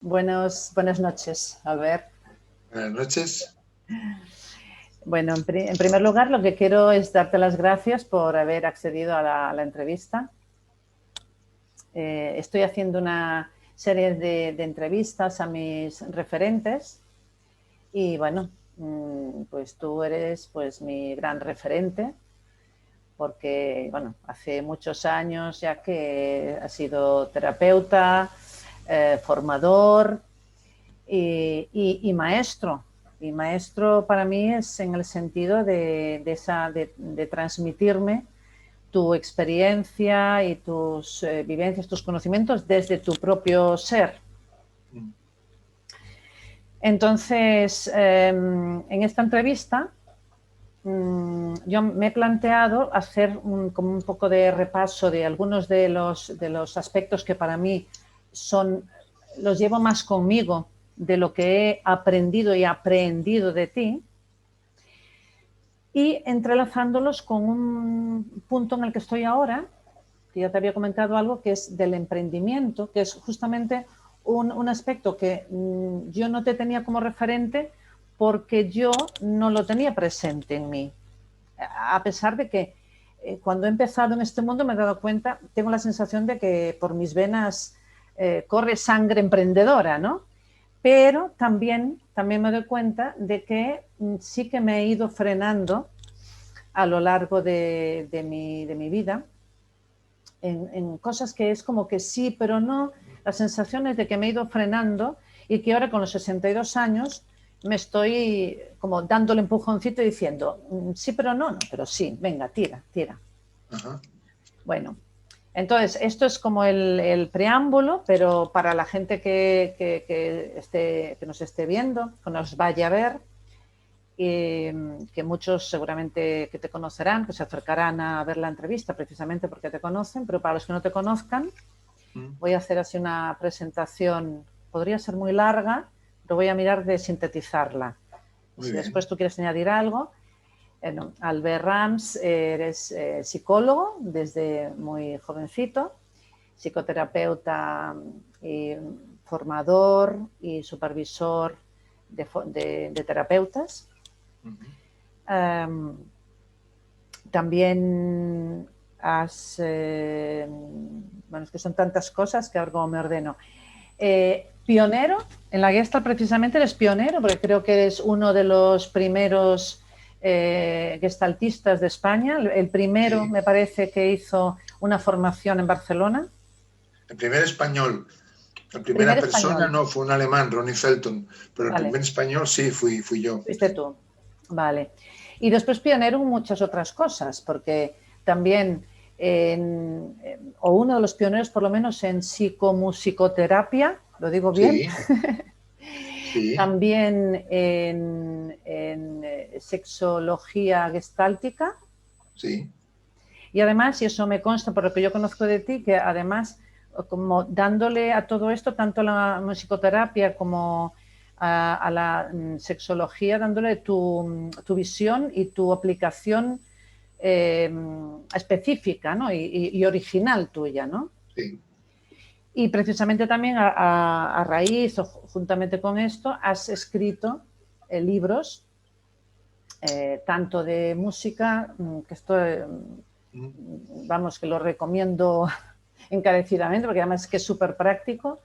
Buenas noches, Albert. Buenas noches. Bueno, en primer lugar, lo que quiero es darte las gracias por haber accedido a la entrevista. Estoy haciendo una serie de entrevistas a mis referentes y, bueno, pues tú eres pues mi gran referente porque, bueno, hace muchos años ya que has sido terapeuta, formador y maestro. Y maestro para mí es en el sentido de transmitirme tu experiencia y tus vivencias, tus conocimientos desde tu propio ser. Entonces, en esta entrevista yo me he planteado hacer como un poco de repaso de algunos de los aspectos que para mí los llevo más conmigo de lo que he aprendido y aprehendido de ti, y entrelazándolos con un punto en el que estoy ahora, que ya te había comentado algo, que es del emprendimiento, que es justamente un aspecto que yo no te tenía como referente porque yo no lo tenía presente en mí. A pesar de que cuando he empezado en este mundo me he dado cuenta, tengo la sensación de que por mis venas corre sangre emprendedora, ¿no? Pero también me doy cuenta de que sí que me he ido frenando a lo largo de mi vida en cosas que es como que sí, pero no. La sensación es de que me he ido frenando y que ahora con los 62 años me estoy como dando el empujoncito y diciendo sí, pero no, pero sí, venga, tira. Ajá. Bueno, entonces esto es como el preámbulo, pero para la gente que nos esté viendo, que nos vaya a ver, que muchos seguramente que te conocerán, que se acercarán a ver la entrevista precisamente porque te conocen, pero para los que no te conozcan, voy a hacer así una presentación, podría ser muy larga, pero voy a mirar de sintetizarla. Muy Si bien. después tú quieres añadir algo. No, Albert Rams, eres psicólogo desde muy jovencito, psicoterapeuta y formador y supervisor de terapeutas. También has... bueno, es que son tantas cosas que ahora como me ordeno. Pionero, en la Gestalt precisamente eres pionero, porque creo que eres uno de los primeros gestaltistas de España, el primero, sí, me parece, que hizo una formación en Barcelona. El primer español. La primera persona no fue un alemán, Ronnie Felton, pero el primer español sí fui yo. Fuiste tú, vale. Y después pionero en muchas otras cosas, porque también, o uno de los pioneros por lo menos en psicomusicoterapia, ¿lo digo bien? Sí. También en sexología gestáltica. Sí. Y además, y eso me consta por lo que yo conozco de ti, que además, como dándole a todo esto, tanto a la musicoterapia como a la sexología, dándole tu visión y tu aplicación específica, ¿no? y original tuya, ¿no? Sí. Y precisamente también a raíz o juntamente con esto has escrito libros, tanto de música, que esto, vamos, que lo recomiendo encarecidamente, porque además es que es súper práctico,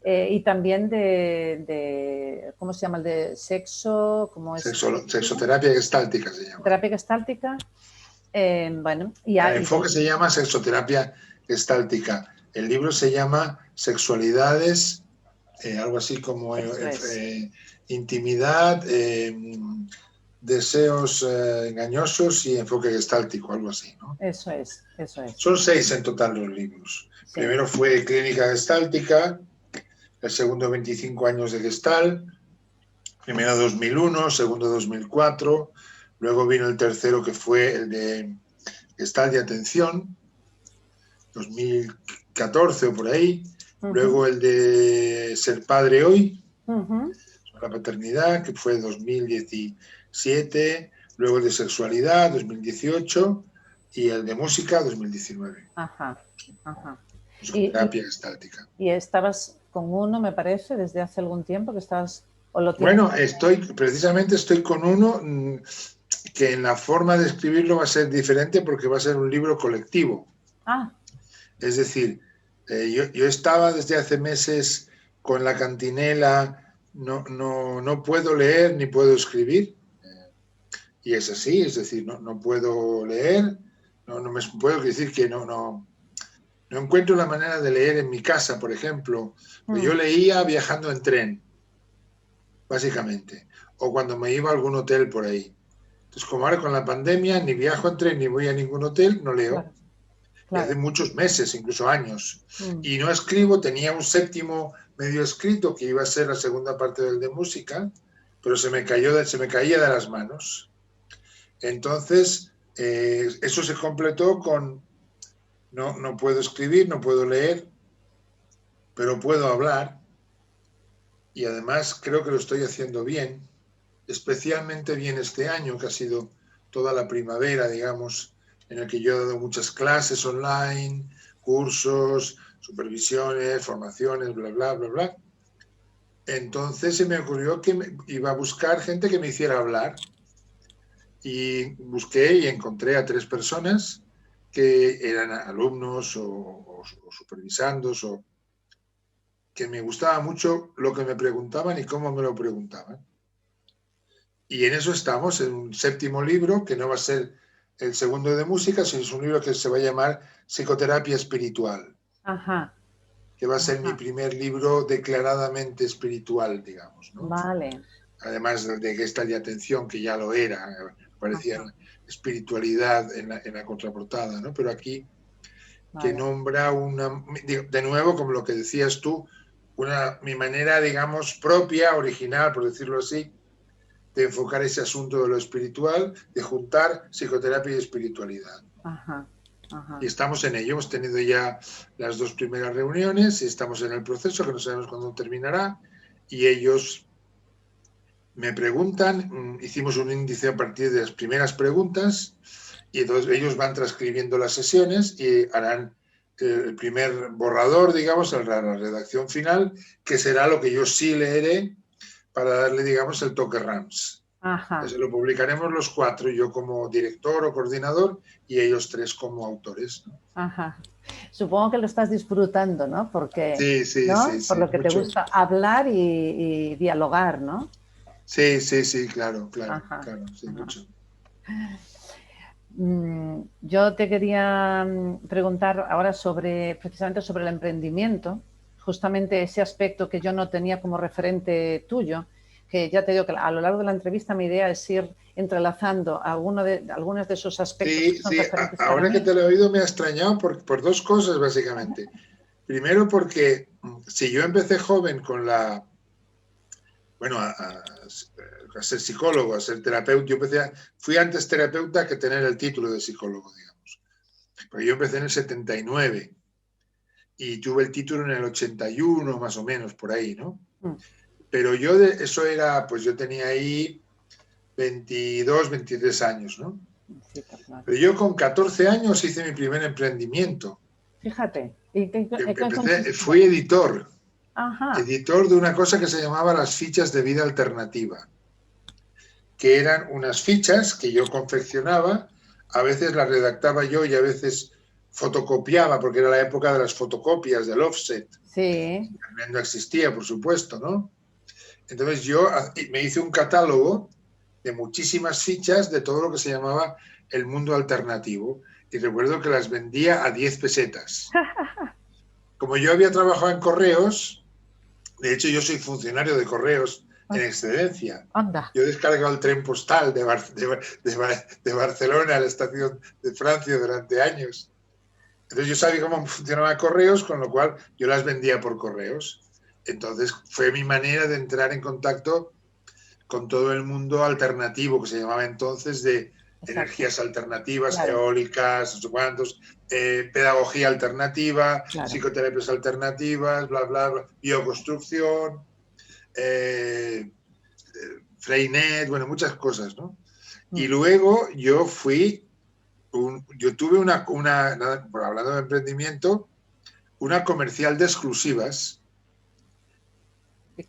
y también de, ¿cómo se llama? El de sexo, ¿cómo es? Sexoterapia gestáltica se llama. Terapia gestáltica. Bueno, el enfoque se llama sexoterapia gestáltica. El libro se llama Sexualidades, algo así como intimidad, deseos engañosos y enfoque gestáltico, algo así, ¿no? Eso es. Son 6 en total los libros. Sí. Primero fue Clínica Gestáltica, el segundo 25 años de Gestalt, primero 2001, segundo 2004, luego vino el tercero que fue el de Gestalt de Atención, 2014 o por ahí, luego el de Ser Padre Hoy, la paternidad, que fue 2017, luego el de Sexualidad, 2018, y el de Música, 2019. Ajá. Terapia gestáltica. Y estabas con uno, me parece, desde hace algún tiempo que estás... ¿O lo tienes? Bueno, precisamente estoy con uno que en la forma de escribirlo va a ser diferente porque va a ser un libro colectivo. Ah, Es decir, yo estaba desde hace meses con la cantinela, no puedo leer ni puedo escribir. Y es así, es decir, no puedo leer, no me puedo decir que no encuentro la manera de leer en mi casa, por ejemplo. Yo leía viajando en tren, básicamente, o cuando me iba a algún hotel por ahí. Entonces, como ahora con la pandemia, ni viajo en tren ni voy a ningún hotel, no leo. claro, Y hace claro. muchos meses, incluso años. Y no escribo, tenía un séptimo medio escrito que iba a ser la segunda parte del de música, pero se me caía de las manos. Entonces, eso se completó con no puedo escribir, no puedo leer, pero puedo hablar. Y además creo que lo estoy haciendo bien, especialmente bien este año, que ha sido toda la primavera, digamos, en el que yo he dado muchas clases online, cursos, supervisiones, formaciones, bla, bla, bla, bla. Entonces se me ocurrió que iba a buscar gente que me hiciera hablar y busqué y encontré a 3 personas que eran alumnos o supervisandos o que me gustaba mucho lo que me preguntaban y cómo me lo preguntaban. Y en eso estamos, en un séptimo libro, que no va a ser el segundo de música, sino es un libro que se va a llamar Psicoterapia Espiritual. Ajá. Que va a ser mi primer libro declaradamente espiritual, digamos, ¿no? Vale. Además de Gestalt y Atención, que ya lo era, parecía espiritualidad en la contraportada, ¿no? Pero aquí que nombra de nuevo, como lo que decías tú, mi manera, digamos, propia, original, por decirlo así, de enfocar ese asunto de lo espiritual, de juntar psicoterapia y espiritualidad. Ajá. Ajá. Y estamos en ello, hemos tenido ya las 2 primeras reuniones y estamos en el proceso, que no sabemos cuándo terminará, y ellos me preguntan, hicimos un índice a partir de las primeras preguntas, y entonces ellos van transcribiendo las sesiones y harán el primer borrador, digamos, la redacción final, que será lo que yo sí leeré para darle, digamos, el toque RAMS. Ajá. Entonces lo publicaremos los 4, yo como director o coordinador y ellos 3 como autores, ¿no? Ajá. Supongo que lo estás disfrutando, ¿no? Porque, sí, ¿no? sí, Por lo que mucho. te gusta hablar y dialogar, ¿no? Sí, claro, sí, mucho. Yo te quería preguntar ahora precisamente sobre el emprendimiento, justamente ese aspecto que yo no tenía como referente tuyo, que ya te digo que a lo largo de la entrevista mi idea es ir entrelazando algunos de esos aspectos que son referentes para ahora mí. que te lo he oído me ha extrañado por 2 cosas, básicamente. Primero porque si yo empecé joven con a ser psicólogo, a ser terapeuta, fui antes terapeuta que tener el título de psicólogo, digamos. Porque yo empecé en el 79 y tuve el título en el 81, más o menos, por ahí, ¿no? Pero eso era, pues yo tenía ahí 22, 23 años, ¿no? Sí, claro. Pero yo con 14 años hice mi primer emprendimiento. Fíjate. Fui editor. Ajá. Editor de una cosa que se llamaba las fichas de vida alternativa, que eran unas fichas que yo confeccionaba, a veces las redactaba yo y a veces fotocopiaba, porque era la época de las fotocopias, del offset. Sí. No existía, por supuesto, ¿no? Entonces yo me hice un catálogo de muchísimas fichas de todo lo que se llamaba el mundo alternativo. Y recuerdo que las vendía a 10 pesetas. Como yo había trabajado en correos, de hecho yo soy funcionario de correos en excedencia. Anda. Yo he descargado el tren postal de Barcelona a la estación de Francia durante años. Entonces yo sabía cómo funcionaban correos, con lo cual yo las vendía por correos. Entonces fue mi manera de entrar en contacto con todo el mundo alternativo, que se llamaba entonces de energías alternativas, eólicas, no sé cuántos, pedagogía alternativa, psicoterapias alternativas, bla, bla, bla, bioconstrucción, Freinet, bueno, muchas cosas, ¿no? Y luego yo tuve hablando de emprendimiento, una comercial de exclusivas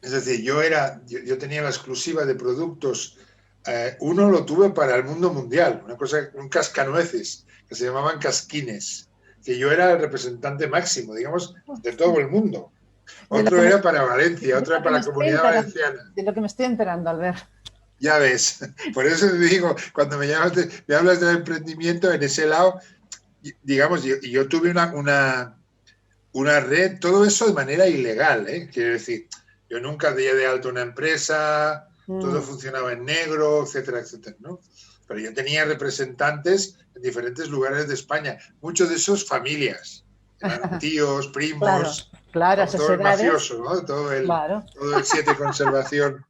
Es decir, yo tenía la exclusiva de productos. Uno lo tuve para el mundo mundial, un cascanueces, que se llamaban casquines, que yo era el representante máximo, digamos, de todo el mundo. Otro era para Valencia, otro era para la Comunidad Valenciana. De lo que me estoy enterando, Albert. Ya ves, por eso te digo, cuando me hablas del emprendimiento, en ese lado, digamos, yo tuve una red, todo eso de manera ilegal, ¿eh? Quiero decir, yo nunca di de alto una empresa, todo funcionaba en negro, etcétera, etcétera, ¿no? Pero yo tenía representantes en diferentes lugares de España, muchos de esos familias, tíos, primos, claro, todo el mafioso, ¿no? Todo el 7 conservación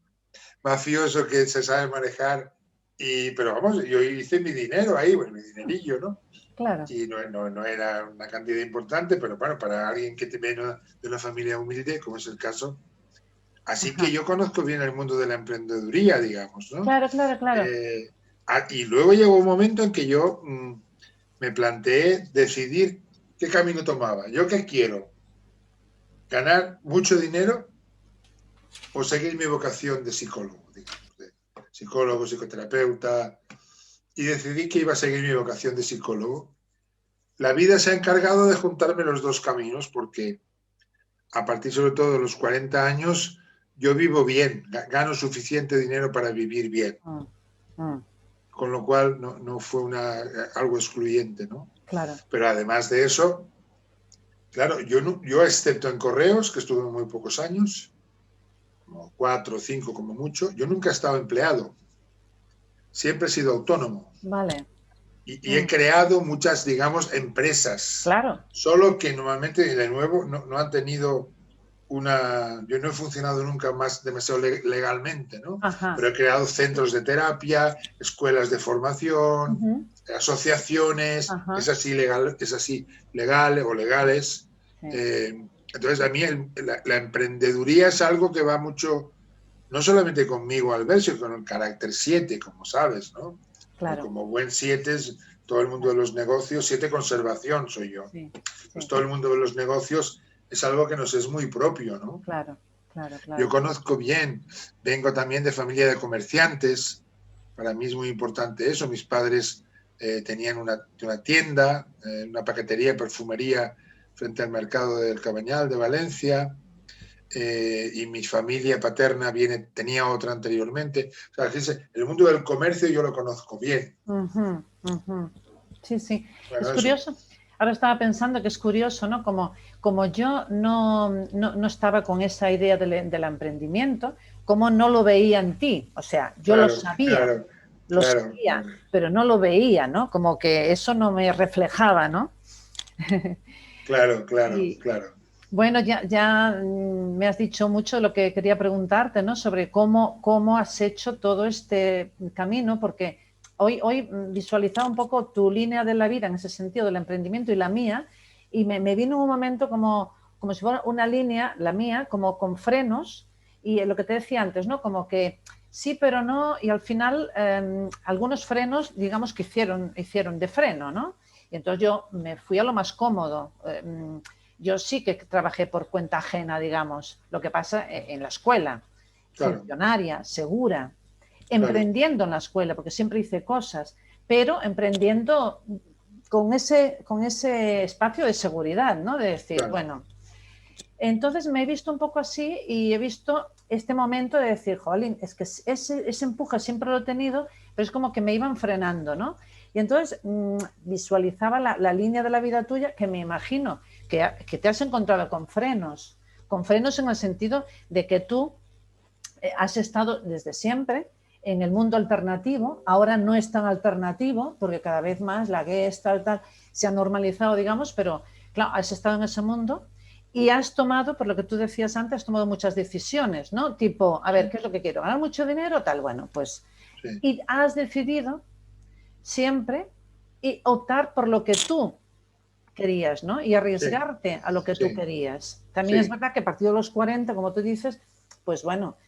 mafioso que se sabe manejar. Pero vamos, yo hice mi dinero ahí, bueno, mi dinerillo, ¿no? Claro. Y no era una cantidad importante, pero bueno, para alguien que te viene de una familia humilde, como es el caso. Así que yo conozco bien el mundo de la emprendeduría, digamos, ¿no? Claro. Y luego llegó un momento en que yo me planteé decidir qué camino tomaba. ¿Yo qué quiero? ¿Ganar mucho dinero o seguir mi vocación de psicólogo, digamos, de psicólogo, psicoterapeuta? Y decidí que iba a seguir mi vocación de psicólogo. La vida se ha encargado de juntarme los dos caminos porque a partir sobre todo de los 40 años yo vivo bien, gano suficiente dinero para vivir bien. Con lo cual no fue algo excluyente, ¿no? Claro. Pero además de eso, claro, yo excepto en correos, que estuve muy pocos años, como 4 o 5 como mucho, yo nunca he estado empleado. Siempre he sido autónomo. Vale. Y he creado muchas, digamos, empresas. Claro. Solo que normalmente, de nuevo, no han tenido yo no he funcionado nunca más demasiado legalmente, ¿no? Ajá. Pero he creado centros de terapia, escuelas de formación, asociaciones, esas sí legales o legales. Sí. Entonces, a mí la emprendeduría es algo que va mucho, no solamente conmigo, Albert, sino con el carácter 7, como sabes, ¿no? Claro. Como buen 7 es todo el mundo de los negocios, 7 conservación soy yo. Sí. Pues todo el mundo de los negocios es algo que nos es muy propio, ¿no? Claro. Yo conozco bien, vengo también de familia de comerciantes, para mí es muy importante eso. Mis padres tenían una tienda, una paquetería, perfumería frente al mercado del Cabañal de Valencia, y mi familia paterna tenía otra anteriormente. O sea, el mundo del comercio yo lo conozco bien. Sí. Bueno, es curioso. Ahora estaba pensando que es curioso, ¿no? Como yo no estaba con esa idea del emprendimiento, como no lo veía en ti. O sea, yo lo sabía, sabía, pero no lo veía, ¿no? Como que eso no me reflejaba, ¿no? Claro. Bueno, ya me has dicho mucho de lo que quería preguntarte, ¿no? Sobre cómo has hecho todo este camino, porque hoy visualizaba un poco tu línea de la vida en ese sentido del emprendimiento y la mía, y me vino un momento como si fuera una línea, la mía, como con frenos, y lo que te decía antes, ¿no? Como que sí, pero no, y al final algunos frenos, digamos que hicieron de freno, ¿no? Y entonces yo me fui a lo más cómodo. Yo sí que trabajé por cuenta ajena, digamos, lo que pasa en la escuela, funcionaria, segura, emprendiendo en la escuela, porque siempre hice cosas, pero emprendiendo con ese espacio de seguridad, ¿no? De decir, bueno, entonces me he visto un poco así y he visto este momento de decir, jolín, es que ese empuje siempre lo he tenido, pero es como que me iban frenando, ¿no? Y entonces visualizaba la línea de la vida tuya, que me imagino que te has encontrado con frenos en el sentido de que tú has estado desde siempre en el mundo alternativo, ahora no es tan alternativo, porque cada vez más la Gestalt tal, se ha normalizado, digamos, pero claro, has estado en ese mundo y has tomado, por lo que tú decías antes, has tomado muchas decisiones, ¿no? Tipo, a ver, ¿qué es lo que quiero? ¿Ganar mucho dinero? Tal, bueno, pues... Sí. Y has decidido siempre optar por lo que tú querías, ¿no? Y arriesgarte a lo que tú querías. También es verdad que a partir de los 40, como tú dices, pues bueno,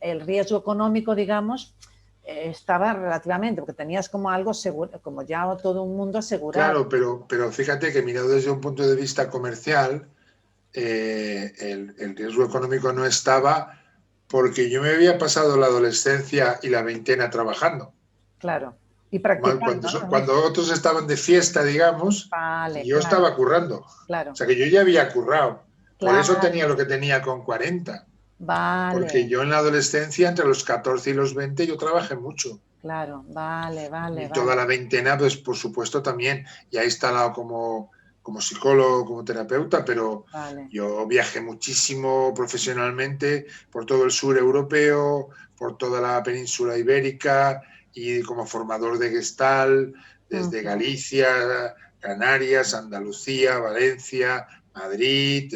el riesgo económico, digamos, estaba relativamente, porque tenías como algo seguro, como ya todo un mundo asegurado. Claro, pero fíjate que mirado desde un punto de vista comercial, el riesgo económico no estaba porque yo me había pasado la adolescencia y la veintena trabajando. Claro. Y practicando, ¿no? Cuando otros estaban de fiesta, digamos, Vale, y yo claro, estaba currando. O claro, sea, que yo ya había currado. Por eso tenía claro. lo que tenía con 40. Porque Vale, yo en la adolescencia, entre los 14 y los 20, yo trabajé mucho. claro, vale, vale, Y toda vale, la veintena, pues por supuesto también. Ya he instalado como psicólogo, como terapeuta, pero vale. yo viajé muchísimo profesionalmente por todo el sur europeo, por toda la península ibérica y como formador de Gestalt, desde Ujú. Galicia, Canarias, Andalucía, Valencia, Madrid,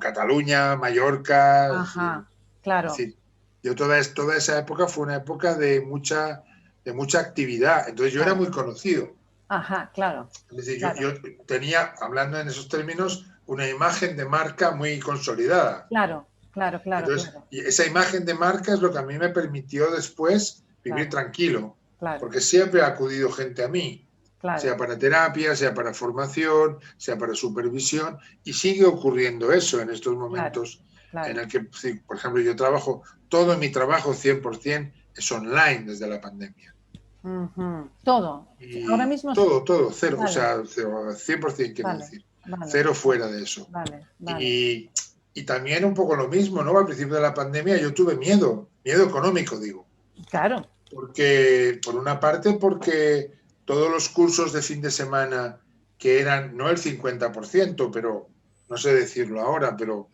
Cataluña, Mallorca. Es Ajá, claro, decir, yo toda esa época fue una época de mucha actividad. Entonces yo era claro. muy conocido. Ajá, claro, Es decir, claro, yo tenía, hablando en esos términos, una imagen de marca muy consolidada. claro, claro, claro, Entonces, claro, y esa imagen de marca es lo que a mí me permitió después vivir claro, tranquilo, claro, porque siempre ha acudido gente a mí, claro, sea para terapia, sea para formación, sea para supervisión, y sigue ocurriendo eso en estos claro, momentos en claro. el que, por ejemplo, yo trabajo, todo mi trabajo 100% es online desde la pandemia. Ujú. Todo. Ahora Y mismo, todo, cero, o vale, sea, cero, 100% quiero vale, decir, vale, cero fuera de eso. vale, vale. Y, y también un poco lo mismo, ¿no? Al principio de la pandemia yo tuve miedo económico, digo, Claro, porque, por una parte, porque todos los cursos de fin de semana, que eran no el 50%, pero no sé decirlo ahora, pero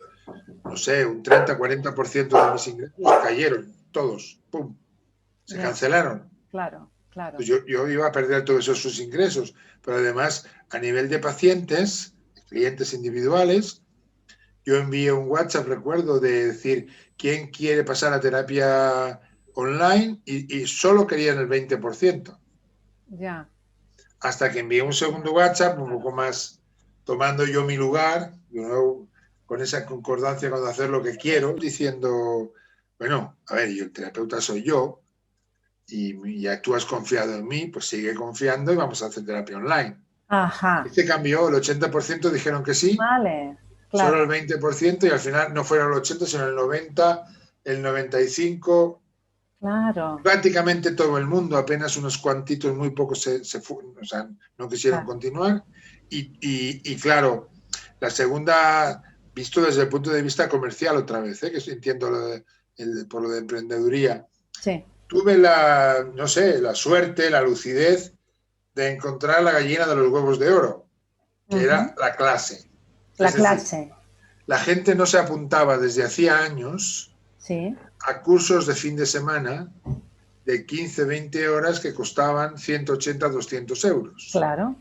no sé, un 30-40% de mis ingresos cayeron, todos, ¡pum! Se ya, cancelaron. claro, claro. Pues yo iba a perder todos esos ingresos, pero además a nivel de pacientes, clientes individuales, yo envié un WhatsApp, recuerdo, de decir quién quiere pasar a terapia online y solo querían el 20%. Ya, Hasta que envié un ya, segundo WhatsApp, un claro. poco más tomando yo mi lugar, con esa concordancia con hacer lo que quiero, diciendo, bueno, a ver, yo el terapeuta soy yo, y ya tú has confiado en mí, pues sigue confiando y vamos a hacer terapia online. Ajá, Este cambió, el 80% dijeron que sí, vale, solo claro, el 20% y al final no fueron el 80, sino el 90, el 95, claro, prácticamente todo el mundo, apenas unos cuantitos, muy pocos o sea, no quisieron claro. continuar. Y claro, la segunda, visto desde el punto de vista comercial otra vez, que entiendo por lo de emprendeduría, Sí, tuve no sé, la suerte, la lucidez de encontrar la gallina de los huevos de oro, que ujú. era la clase. La Es decir, clase, la gente no se apuntaba desde hacía años sí, a cursos de fin de semana de 15, 20 horas que costaban 180, 200 euros. claro.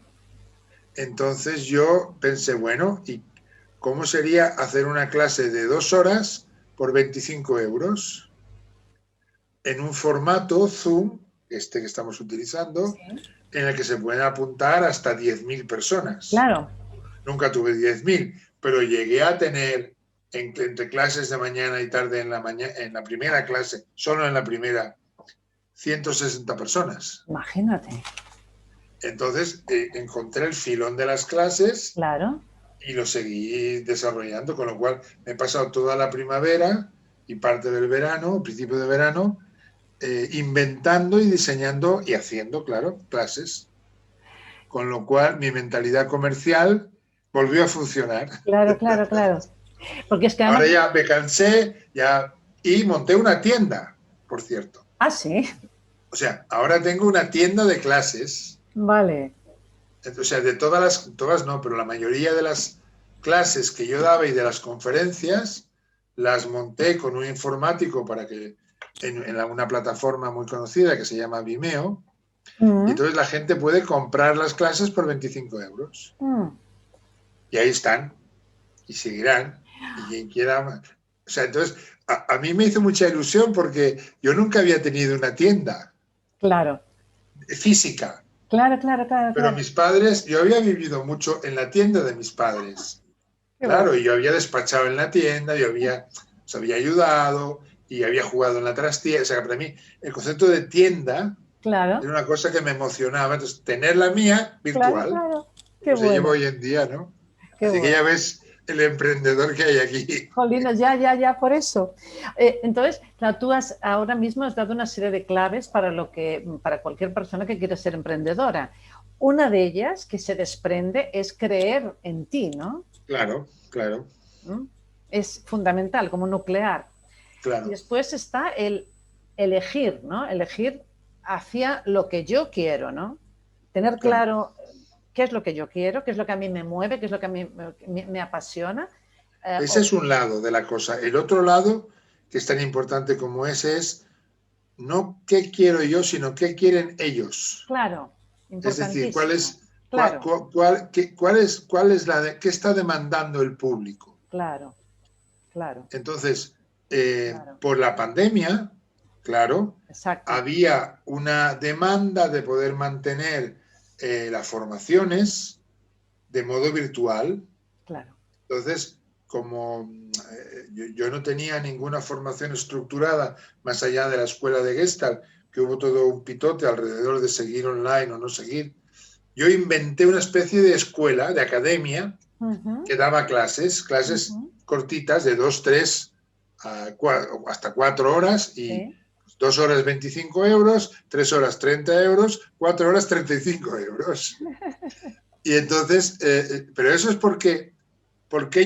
Entonces yo pensé, bueno, ¿y cómo sería hacer una clase de 2 horas por 25 euros en un formato Zoom, este que estamos utilizando, Sí, en el que se pueden apuntar hasta 10.000 personas? claro. Nunca tuve 10.000, pero llegué a tener entre clases de mañana y tarde en la primera clase, solo en la primera, 160 personas. Imagínate, Entonces encontré el filón de las clases claro. y lo seguí desarrollando, con lo cual me he pasado toda la primavera y parte del verano, principio de verano, inventando y diseñando y haciendo, claro, clases. Con lo cual mi mentalidad comercial volvió a funcionar. Claro, claro, claro. Porque es que además, Ahora ya me cansé y monté una tienda, por cierto. ah, sí, O sea, ahora tengo una tienda de clases. vale, O sea, de todas no, pero la mayoría de las clases que yo daba y de las conferencias las monté con un informático para que en una plataforma muy conocida que se llama Vimeo, y mm, entonces la gente puede comprar las clases por 25 euros. mm, Y ahí están, y seguirán, y quien quiera. O sea, entonces, a mí me hizo mucha ilusión porque yo nunca había tenido una tienda claro, física, claro, claro, claro, pero claro. mis padres, yo había vivido mucho en la tienda de mis padres. Qué guay. Claro, y yo había despachado en la tienda, yo os había ayudado y había jugado en la trastienda. O sea, para mí el concepto de tienda Claro, era una cosa que me emocionaba. Entonces, tener la mía claro, virtual, claro. Qué como se lleva bueno, hoy en día, ¿no? qué Así que ya bueno. ves el emprendedor que hay aquí. Jolines, ya, por eso. Entonces, claro, tú ahora mismo has dado una serie de claves para cualquier persona que quiera ser emprendedora. Una de ellas que se desprende es creer en ti, ¿no? Claro, claro, ¿Mm? Es fundamental, como nuclear. Y claro. después está el elegir, ¿no? Elegir hacia lo que yo quiero, ¿no? Tener Claro. claro qué es lo que yo quiero, qué es lo que a mí me mueve, qué es lo que a mí me apasiona. Ese es un lado de la cosa. El otro lado, que es tan importante como ese, es no qué quiero yo, sino qué quieren ellos. Claro, Es decir, importantísimo. Claro, qué está demandando el público. claro, claro, Entonces, claro. por la pandemia, claro, Exacto, había una demanda de poder mantener las formaciones de modo virtual. claro. Entonces, como yo no tenía ninguna formación estructurada más allá de la escuela de Gestalt, que hubo todo un pitote alrededor de seguir online o no seguir, yo inventé una especie de escuela, de academia, que daba clases cortitas de 2, 3 hasta 4 horas y Sí, 2 horas 25 euros, 3 horas 30 euros, 4 horas 35 euros. Y entonces, pero eso es porque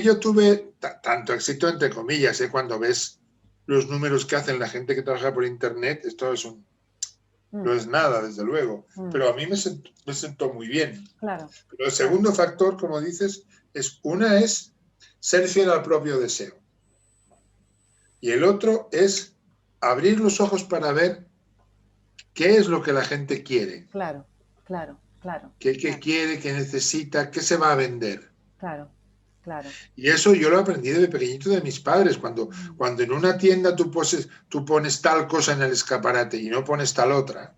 yo tuve tanto éxito, entre comillas, cuando ves los números que hacen la gente que trabaja por Internet, esto no es nada, desde luego, pero a mí me sentó muy bien. claro, Pero el claro, segundo factor, como dices, es ser fiel al propio deseo. Y el otro es abrir los ojos para ver qué es lo que la gente quiere, claro, claro, claro, qué claro, quiere, qué necesita, qué se va a vender. claro, claro. Y eso yo lo aprendí de pequeñito de mis padres. Cuando en una tienda tú pones tal cosa en el escaparate y no pones tal otra,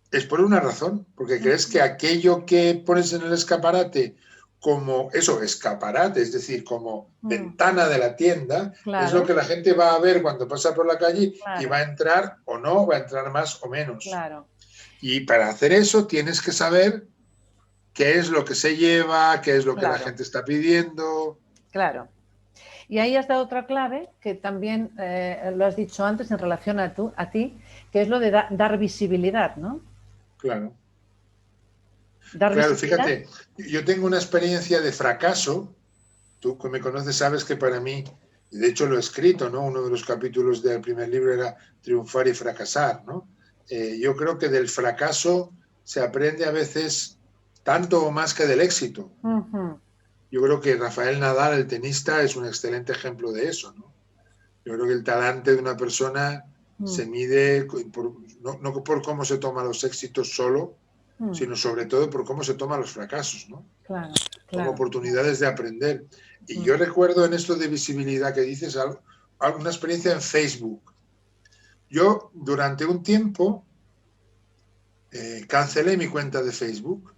es por una razón, porque crees que aquello que pones en el escaparate como eso, escaparate, es decir, como ventana de la tienda, es lo Claro, que la gente va a ver cuando pasa por la calle y va claro, a entrar o no, va a entrar más o menos. claro, Y para hacer eso tienes que saber qué es lo que se lleva, qué es lo que la claro, gente está pidiendo. claro. Y ahí has dado otra clave que también lo has dicho antes en relación a ti, que es lo de dar visibilidad, ¿no? Claro. Dar Claro, visibilidad. fíjate, yo tengo una experiencia de fracaso. Tú que me conoces sabes que para mí, y de hecho lo he escrito, ¿no? Uno de los capítulos del primer libro era Triunfar y fracasar, ¿no? Yo creo que del fracaso se aprende a veces tanto o más que del éxito. Yo creo que Rafael Nadal, el tenista, es un excelente ejemplo de eso, ¿no? Yo creo que el talante de una persona se mide no por cómo se toman los éxitos solo, sino sobre todo por cómo se toman los fracasos, ¿no? Claro, Como claro. oportunidades de aprender. Y yo recuerdo en esto de visibilidad que dices, alguna experiencia en Facebook. Yo durante un tiempo cancelé mi cuenta de Facebook,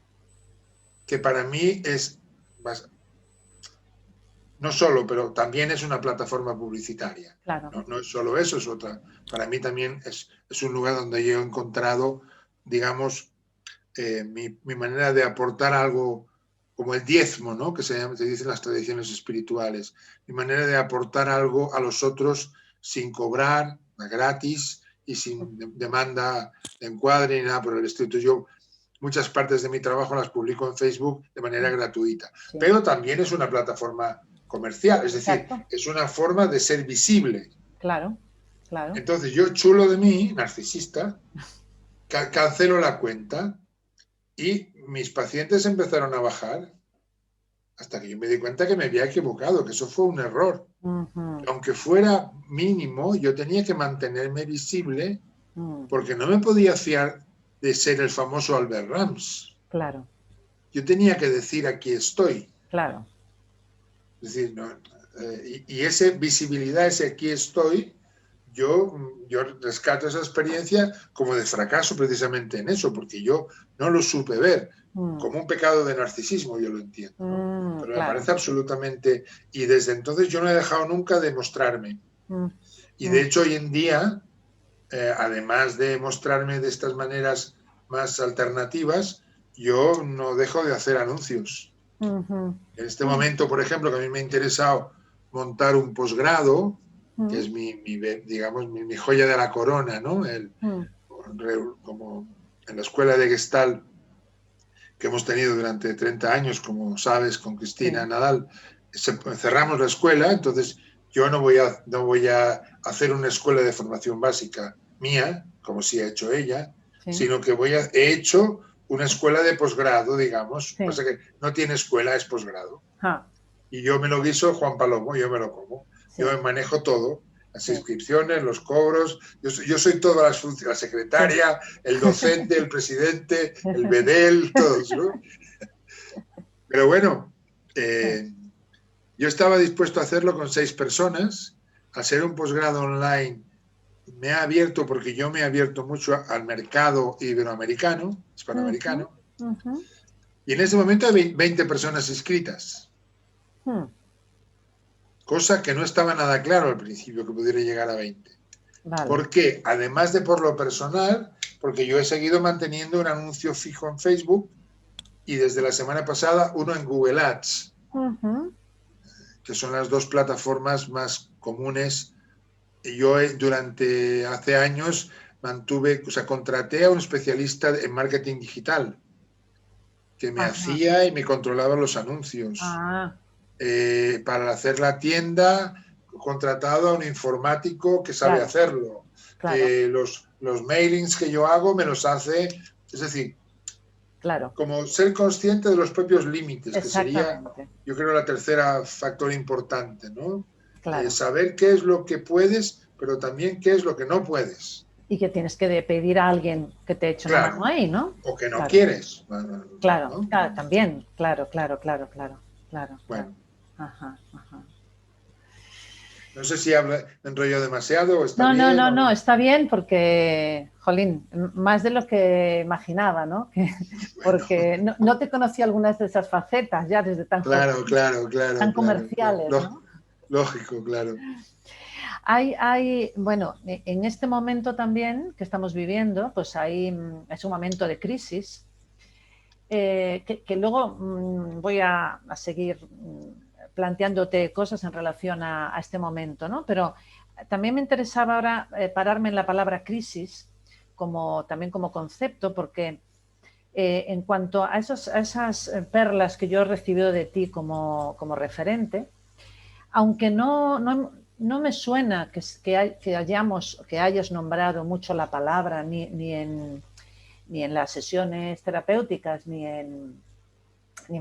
que para mí es, no solo, pero también es una plataforma publicitaria. Claro. No es solo eso, es otra. Para mí también es un lugar donde yo he encontrado, digamos, mi manera de aportar algo como el diezmo, ¿no? Que se dice en las tradiciones espirituales. Mi manera de aportar algo a los otros sin cobrar, gratis y sin demanda de encuadre ni nada por el estilo. Yo muchas partes de mi trabajo las publico en Facebook de manera gratuita, Sí. pero también es una plataforma comercial, es decir, Exacto. es una forma de ser visible. Claro, claro. Entonces yo, chulo de mí, narcisista, cancelo la cuenta y mis pacientes empezaron a bajar hasta que yo me di cuenta que me había equivocado, que eso fue un error. Aunque fuera mínimo, yo tenía que mantenerme visible porque no me podía fiar de ser el famoso Albert Rams. Claro. Yo tenía que decir aquí estoy. Claro. Es decir, no, y esa visibilidad, ese aquí estoy, yo rescato esa experiencia como de fracaso precisamente en eso, porque yo no lo supe ver. Como un pecado de narcisismo, yo lo entiendo, ¿no? Pero me parece absolutamente... Y desde entonces yo no he dejado nunca de mostrarme. Y de hecho hoy en día, además de mostrarme de estas maneras más alternativas, yo no dejo de hacer anuncios. Ujú. En este momento, por ejemplo, que a mí me ha interesado montar un posgrado, que es digamos, mi joya de la corona, ¿no? Como en la escuela de Gestalt que hemos tenido durante 30 años, como sabes, con Cristina Sí. Nadal, cerramos la escuela, entonces yo no voy a hacer una escuela de formación básica mía, como sí ha hecho ella, Sí. sino que he hecho una escuela de posgrado, digamos, Sí. pasa que no tiene escuela, es posgrado. Ah, Y yo me lo guiso Juan Palomo, yo me lo como. Yo sí. me manejo todo, las Sí. inscripciones, los cobros, yo soy todas las funciones, la Sí. secretaria, el docente, el presidente, el bedel, todos, ¿no? Pero bueno, Sí. yo estaba dispuesto a hacerlo con 6 personas. Al ser un posgrado online, me ha abierto, porque yo me he abierto mucho al mercado iberoamericano, Ujú, hispanoamericano, ujú, y en ese momento hay 20 personas inscritas, cosa que no estaba nada claro al principio que pudiera llegar a 20. Vale. ¿Por qué? Además de por lo personal, porque yo he seguido manteniendo un anuncio fijo en Facebook y desde la semana pasada uno en Google Ads, Ujú. que son las 2 plataformas más comunes. Y yo durante hace años contraté a un especialista en marketing digital que me Ajá. hacía y me controlaba los anuncios. Ah, Para hacer la tienda, contratado a un informático que sabe claro, hacerlo. claro, Los mailings que yo hago me los hace, es decir, claro. como ser consciente de los propios límites, que sería, Exactamente. yo creo, la tercera factor importante, ¿no? Claro. Saber qué es lo que puedes, pero también qué es lo que no puedes. Y que tienes que pedir a alguien que te eche una mano Claro, ahí, ¿no? o que no Claro, quieres, claro, ¿no? claro, también. Claro, claro, claro, claro, claro, claro. Bueno, Ajá, ajá. no sé si me enrollo demasiado o está No, no, bien no, o no, no. está bien porque, jolín, más de lo que imaginaba, ¿no? Bueno, Porque no te conocía algunas de esas facetas ya desde tan joven, claro, claro, claro, tan claro, claro. comerciales, ¿no? Lógico, claro. Bueno, en este momento también que estamos viviendo, pues es un momento de crisis, que luego voy a seguir planteándote cosas en relación a este momento, ¿no? Pero también me interesaba ahora pararme en la palabra crisis también como concepto, porque en cuanto a esas perlas que yo he recibido de ti como referente, aunque no me suena que hayas nombrado mucho la palabra ni en las sesiones terapéuticas, ni en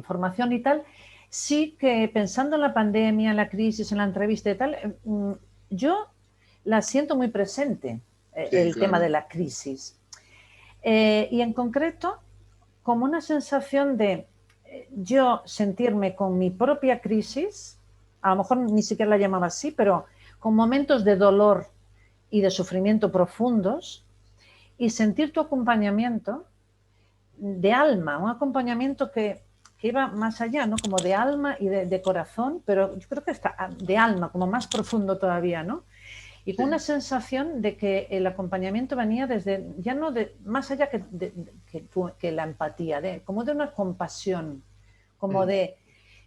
formación y tal, sí que pensando en la pandemia, en la crisis, en la entrevista y tal, yo la siento muy presente, Sí, el tema de claro. la crisis. Y en concreto, como una sensación de yo sentirme con mi propia crisis, a lo mejor ni siquiera la llamaba así, pero con momentos de dolor y de sufrimiento profundos, y sentir tu acompañamiento de alma, un acompañamiento que iba más allá, ¿no? Como de alma y de corazón, pero yo creo que está de alma, como más profundo todavía, ¿no? Y con una Sí. sensación de que el acompañamiento venía desde, ya no de, más allá que la empatía, como de una compasión, como Mm, de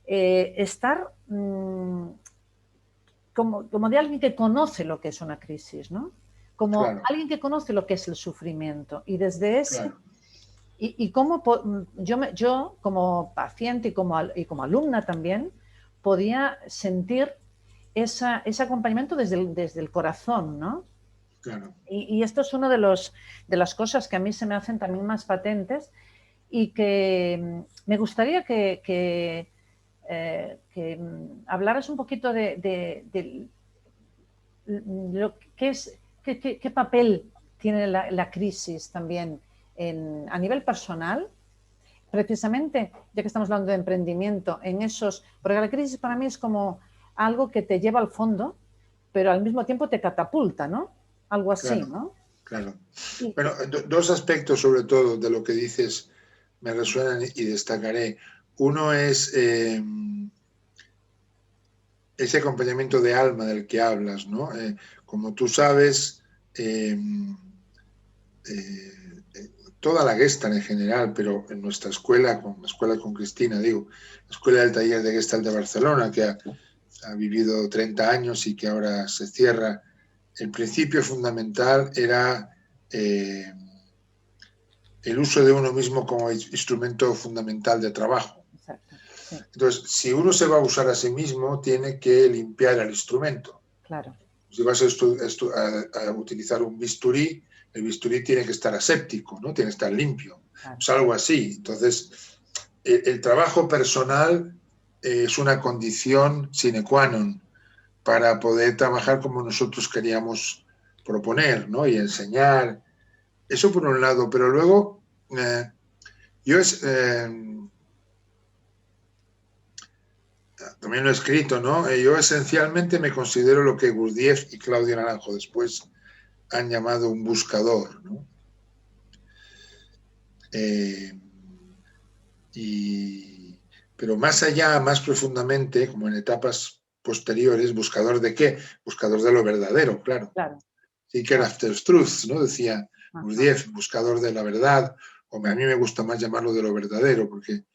estar como de alguien que conoce lo que es una crisis, ¿no? Como claro, alguien que conoce lo que es el sufrimiento. Y desde ese, claro. y cómo yo como paciente y como alumna también, podía sentir ese acompañamiento desde el corazón, ¿no? Claro. Y esto es una de las cosas que a mí se me hacen también más patentes y que me gustaría que hablaras un poquito de lo que es, qué papel tiene la crisis también a nivel personal, precisamente, ya que estamos hablando de emprendimiento, porque la crisis para mí es como algo que te lleva al fondo, pero al mismo tiempo te catapulta, ¿no? Algo así, Claro, ¿no? claro. Y, Bueno, dos aspectos sobre todo de lo que dices me resuenan y destacaré. Uno es ese acompañamiento de alma del que hablas, ¿no? Como tú sabes, eh, eh, toda la Gestalt en general, pero en nuestra escuela, con Cristina, digo, la Escuela del Taller de Gestalt de Barcelona, que ha vivido 30 años y que ahora se cierra, el principio fundamental era el uso de uno mismo como instrumento fundamental de trabajo. Exacto, sí. Entonces, si uno se va a usar a sí mismo, tiene que limpiar el instrumento. Claro. Si vas a utilizar un bisturí, el bisturí tiene que estar aséptico, ¿no? Tiene que estar limpio. Claro. Es algo así. Entonces, el trabajo personal es una condición sine qua non para poder trabajar como nosotros queríamos proponer, ¿no? Y enseñar. Eso por un lado, pero luego también lo he escrito, ¿no? Yo esencialmente me considero lo que Gurdjieff y Claudio Naranjo después han llamado un buscador, ¿no? Pero más allá, más profundamente, como en etapas posteriores, ¿buscador de qué? Buscador de lo verdadero, claro. Claro. Seeker after truth, ¿no? Decía Gurdjieff, buscador de la verdad, o a mí me gusta más llamarlo de lo verdadero, porque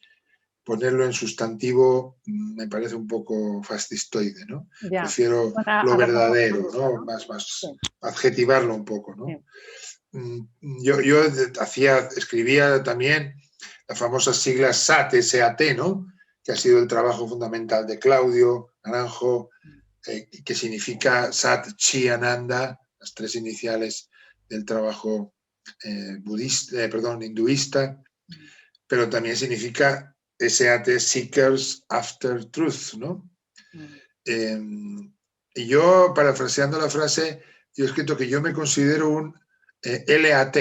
ponerlo en sustantivo me parece un poco fascistoide, ¿no? Ya. Prefiero lo verdadero, ¿no? Más sí. Adjetivarlo un poco, ¿no? Sí. Yo escribía también las famosas siglas SAT, S-A-T, ¿no? Que ha sido el trabajo fundamental de Claudio Naranjo, que significa Sat Chi Ananda, las tres iniciales del trabajo hinduista, pero también significa SAT, Seekers After Truth, ¿no? Y yo, parafraseando la frase, yo he escrito que yo me considero un LAT,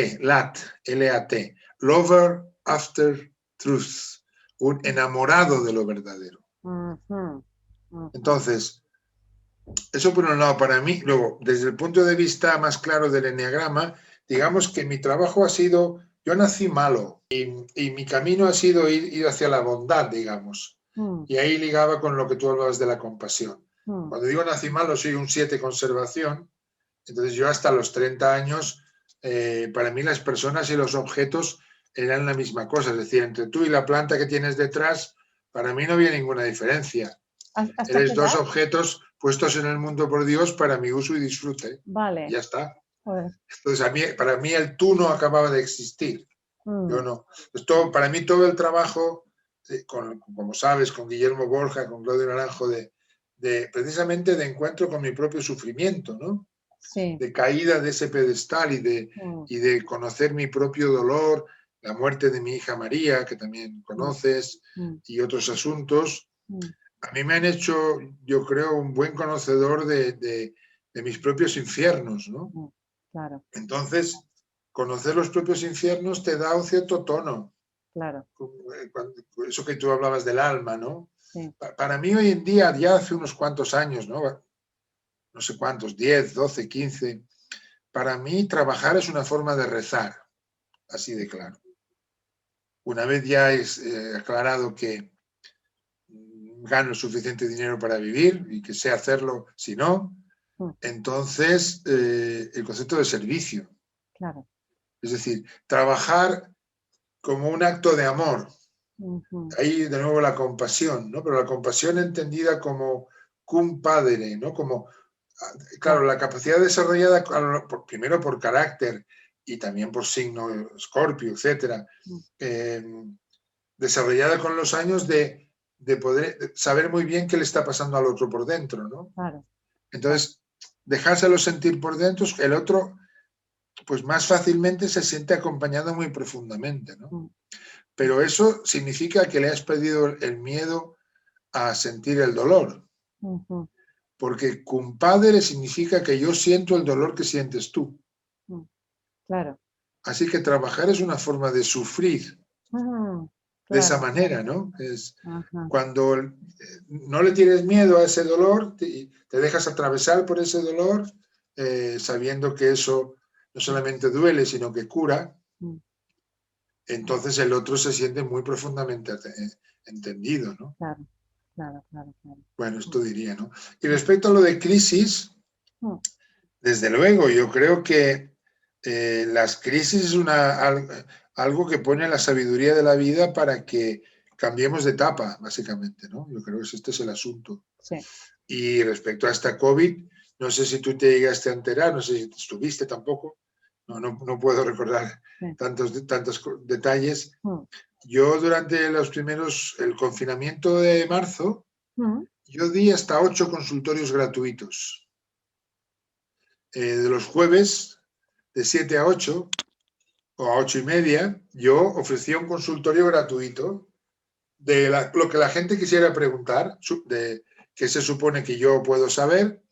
Lover After Truth, un enamorado de lo verdadero. Entonces, eso por un lado para mí. Luego, desde el punto de vista más claro del enneagrama, digamos que mi trabajo ha sido, yo nací malo y mi camino ha sido ir hacia la bondad, digamos. Y ahí ligaba con lo que tú hablabas de la compasión. Cuando digo nací malo, soy un 7 conservación. Entonces yo hasta los 30 años, para mí las personas y los objetos eran la misma cosa. Es decir, entre tú y la planta que tienes detrás, para mí no había ninguna diferencia. Eres dos objetos puestos en el mundo por Dios para mi uso y disfrute. Vale. Y ya está. Joder. Entonces, para mí el tú no acababa de existir. Yo no. Entonces, para mí todo el trabajo, como sabes, con Guillermo Borja, con Claudio Naranjo, precisamente de encuentro con mi propio sufrimiento, ¿no? Sí. De caída de ese pedestal y de conocer mi propio dolor, la muerte de mi hija María, que también conoces, y otros asuntos. A mí me han hecho, yo creo, un buen conocedor de mis propios infiernos, ¿no? Claro. Entonces, conocer los propios infiernos te da un cierto tono. Claro. Eso que tú hablabas del alma, ¿no? Sí. Para mí hoy en día, ya hace unos cuantos años, ¿no? No sé cuántos, 10, 12, 15, para mí trabajar es una forma de rezar, así de claro. Una vez ya es aclarado que gano suficiente dinero para vivir y que sé hacerlo si no, entonces el concepto de servicio. Claro. Es decir, trabajar como un acto de amor. Ahí de nuevo la compasión, ¿no? Pero la compasión entendida como cum padre, ¿no? Como, claro, la capacidad desarrollada primero por carácter y también por signo Escorpio, etcétera, desarrollada con los años de poder saber muy bien qué le está pasando al otro por dentro, ¿no? Claro. Entonces, dejárselo sentir por dentro, el otro pues más fácilmente se siente acompañado muy profundamente, ¿no? Pero eso significa que le has perdido el miedo a sentir el dolor. Porque compadre significa que yo siento el dolor que sientes tú. Claro. Así que trabajar es una forma de sufrir de esa manera, ¿no? Es cuando no le tienes miedo a ese dolor, te dejas atravesar por ese dolor, sabiendo que eso no solamente duele, sino que cura. Entonces el otro se siente muy profundamente entendido, ¿no? Claro, claro, claro, claro. Bueno, esto diría, ¿no? Y respecto a lo de crisis, desde luego, yo creo que las crisis es algo que pone la sabiduría de la vida para que cambiemos de etapa, básicamente, ¿no? Yo creo que este es el asunto. Sí. Y respecto a esta COVID, no sé si tú te llegaste a enterar, no sé si estuviste tampoco, no puedo recordar tantos detalles. Yo durante el confinamiento de marzo, yo di hasta 8 consultorios gratuitos. De los jueves, de 7 a 8 o a 8:30, yo ofrecía un consultorio gratuito de lo que la gente quisiera preguntar, de qué se supone que yo puedo saber,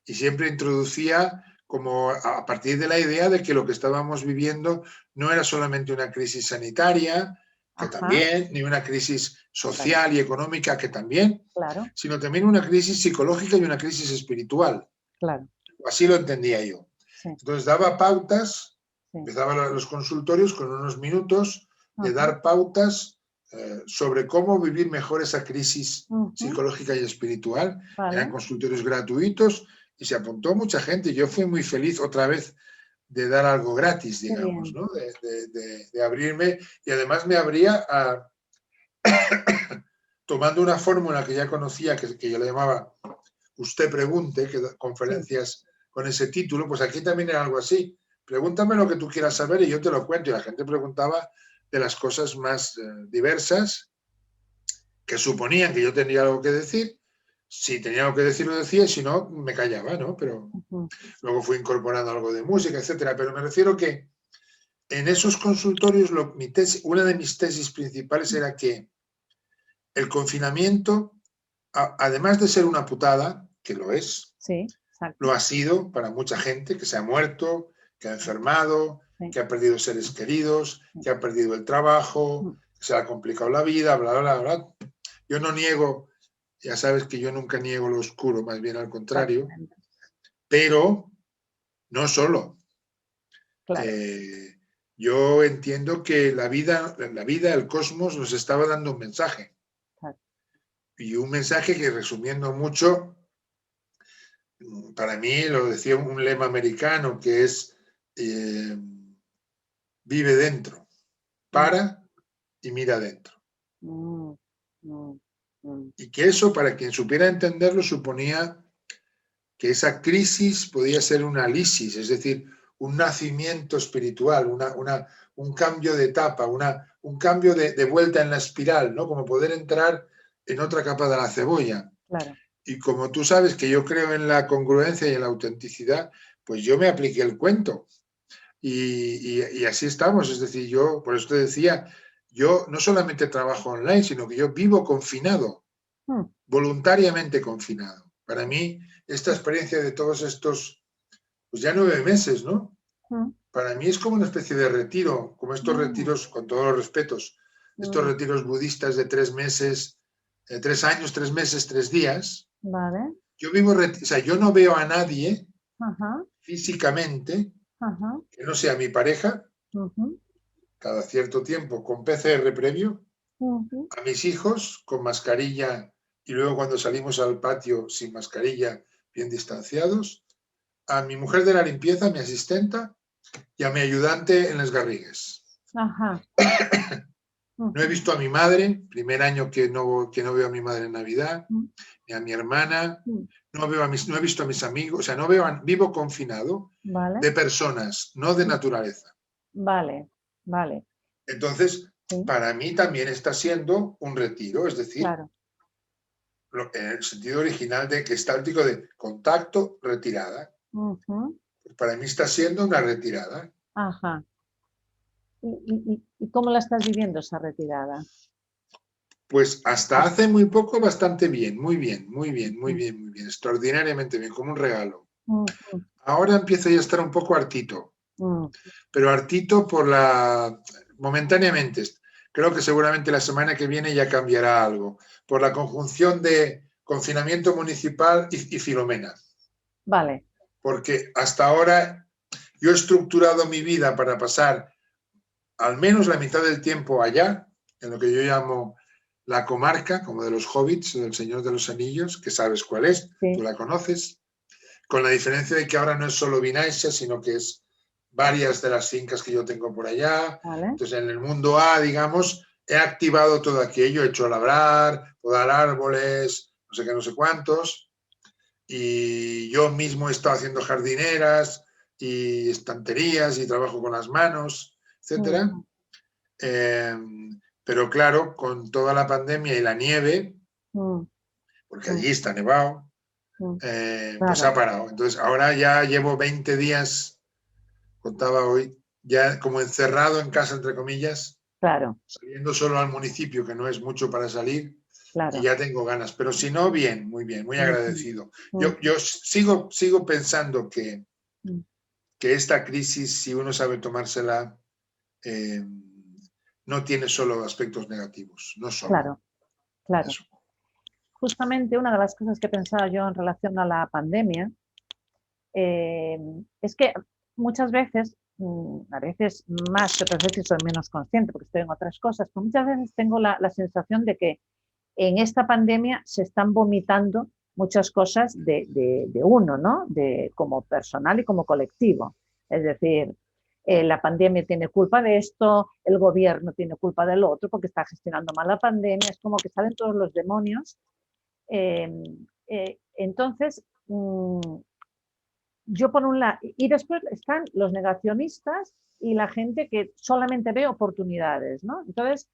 y siempre introducía como a partir de la idea de que lo que estábamos viviendo no era solamente una crisis sanitaria, que también, ni una crisis social y económica, que también, sino también una crisis psicológica y una crisis espiritual. Así lo entendía yo. Entonces daba pautas, empezaba los consultorios con unos minutos de dar pautas sobre cómo vivir mejor esa crisis psicológica y espiritual. Eran consultorios gratuitos y se apuntó mucha gente. Yo fui muy feliz otra vez de dar algo gratis, digamos, ¿no? De abrirme, y además me abría tomando una fórmula que ya conocía, que yo le llamaba Usted Pregunte, que conferencias con ese título, pues aquí también era algo así. Pregúntame lo que tú quieras saber y yo te lo cuento. Y la gente preguntaba de las cosas más diversas, que suponían que yo tenía algo que decir. Si tenía algo que decir, lo decía, y si no, me callaba, ¿no? Pero luego fui incorporando algo de música, etcétera. Pero me refiero que en esos consultorios, una de mis tesis principales era que el confinamiento, además de ser una putada, que lo es, lo ha sido para mucha gente que se ha muerto, que ha enfermado, que ha perdido seres queridos, que ha perdido el trabajo, que se le ha complicado la vida, bla, bla, bla. Yo no niego, ya sabes que yo nunca niego lo oscuro, más bien al contrario, pero no solo. Yo entiendo que la vida, el cosmos, nos estaba dando un mensaje. Y un mensaje que, resumiendo mucho, para mí lo decía un lema americano, que es vive dentro, para y mira dentro. Y que eso, para quien supiera entenderlo, suponía que esa crisis podía ser una lisis, es decir, un nacimiento espiritual, un cambio de etapa, un cambio de vuelta en la espiral, ¿no? Como poder entrar en otra capa de la cebolla. Y como tú sabes que yo creo en la congruencia y en la autenticidad, pues yo me apliqué el cuento. Y así estamos. Es decir, yo, por eso te decía, yo no solamente trabajo online, sino que yo vivo confinado, voluntariamente confinado. Para mí, esta experiencia de todos estos, pues ya 9 meses, ¿no? Para mí es como una especie de retiro, como estos retiros, con todos los respetos, estos retiros budistas de 3 meses, 3 años, 3 meses, 3 días. Yo vivo, o sea, yo no veo a nadie físicamente que no sea mi pareja, cada cierto tiempo con PCR previo, a mis hijos con mascarilla y luego cuando salimos al patio sin mascarilla, bien distanciados, a mi mujer de la limpieza, mi asistenta, y a mi ayudante en Les Garrigues. No he visto a mi madre, primer año que no veo a mi madre en Navidad, ni a mi hermana, no he visto a mis amigos, o sea, vivo confinado de personas, no de naturaleza. Entonces, para mí también está siendo un retiro, es decir, en el sentido original de gestáltico de contacto, retirada. Para mí está siendo una retirada. ¿Y cómo la estás viviendo esa retirada? Pues hasta hace muy poco bastante bien, muy bien, extraordinariamente bien, como un regalo. Ahora empiezo ya a estar un poco hartito, pero hartito momentáneamente. Creo que seguramente la semana que viene ya cambiará algo, por la conjunción de confinamiento municipal y Filomena. Porque hasta ahora yo he estructurado mi vida para pasar al menos la mitad del tiempo allá, en lo que yo llamo la comarca, como de los hobbits, del Señor de los Anillos, que sabes cuál es, tú la conoces, con la diferencia de que ahora no es solo Vinaixa, sino que es varias de las fincas que yo tengo por allá. Vale. Entonces, en el mundo A, digamos, he activado todo aquello, he hecho labrar, podar árboles, no sé qué, no sé cuántos. Y yo mismo he estado haciendo jardineras y estanterías y trabajo con las manos, etcétera. Pero claro, con toda la pandemia y la nieve, porque allí está nevado, pues ha parado. Entonces ahora ya llevo 20 días, contaba hoy, ya como encerrado en casa, entre comillas, Claro, saliendo solo al municipio, que no es mucho para salir, claro. y ya tengo ganas. Pero si no, bien, muy agradecido. Yo sigo pensando que esta crisis, si uno sabe tomársela, no tiene solo aspectos negativos, no solo. Claro, claro. Eso. Justamente una de las cosas que pensaba yo en relación a la pandemia es que muchas veces, a veces más que otras veces soy menos consciente porque estoy en otras cosas, pero muchas veces tengo la sensación de que en esta pandemia se están vomitando muchas cosas de uno, ¿no? Como personal y como colectivo. Es decir, la pandemia tiene culpa de esto, el gobierno tiene culpa del otro porque está gestionando mal la pandemia, es como que salen todos los demonios. Entonces, yo por un lado, y después están los negacionistas y la gente que solamente ve oportunidades, ¿no? Entonces,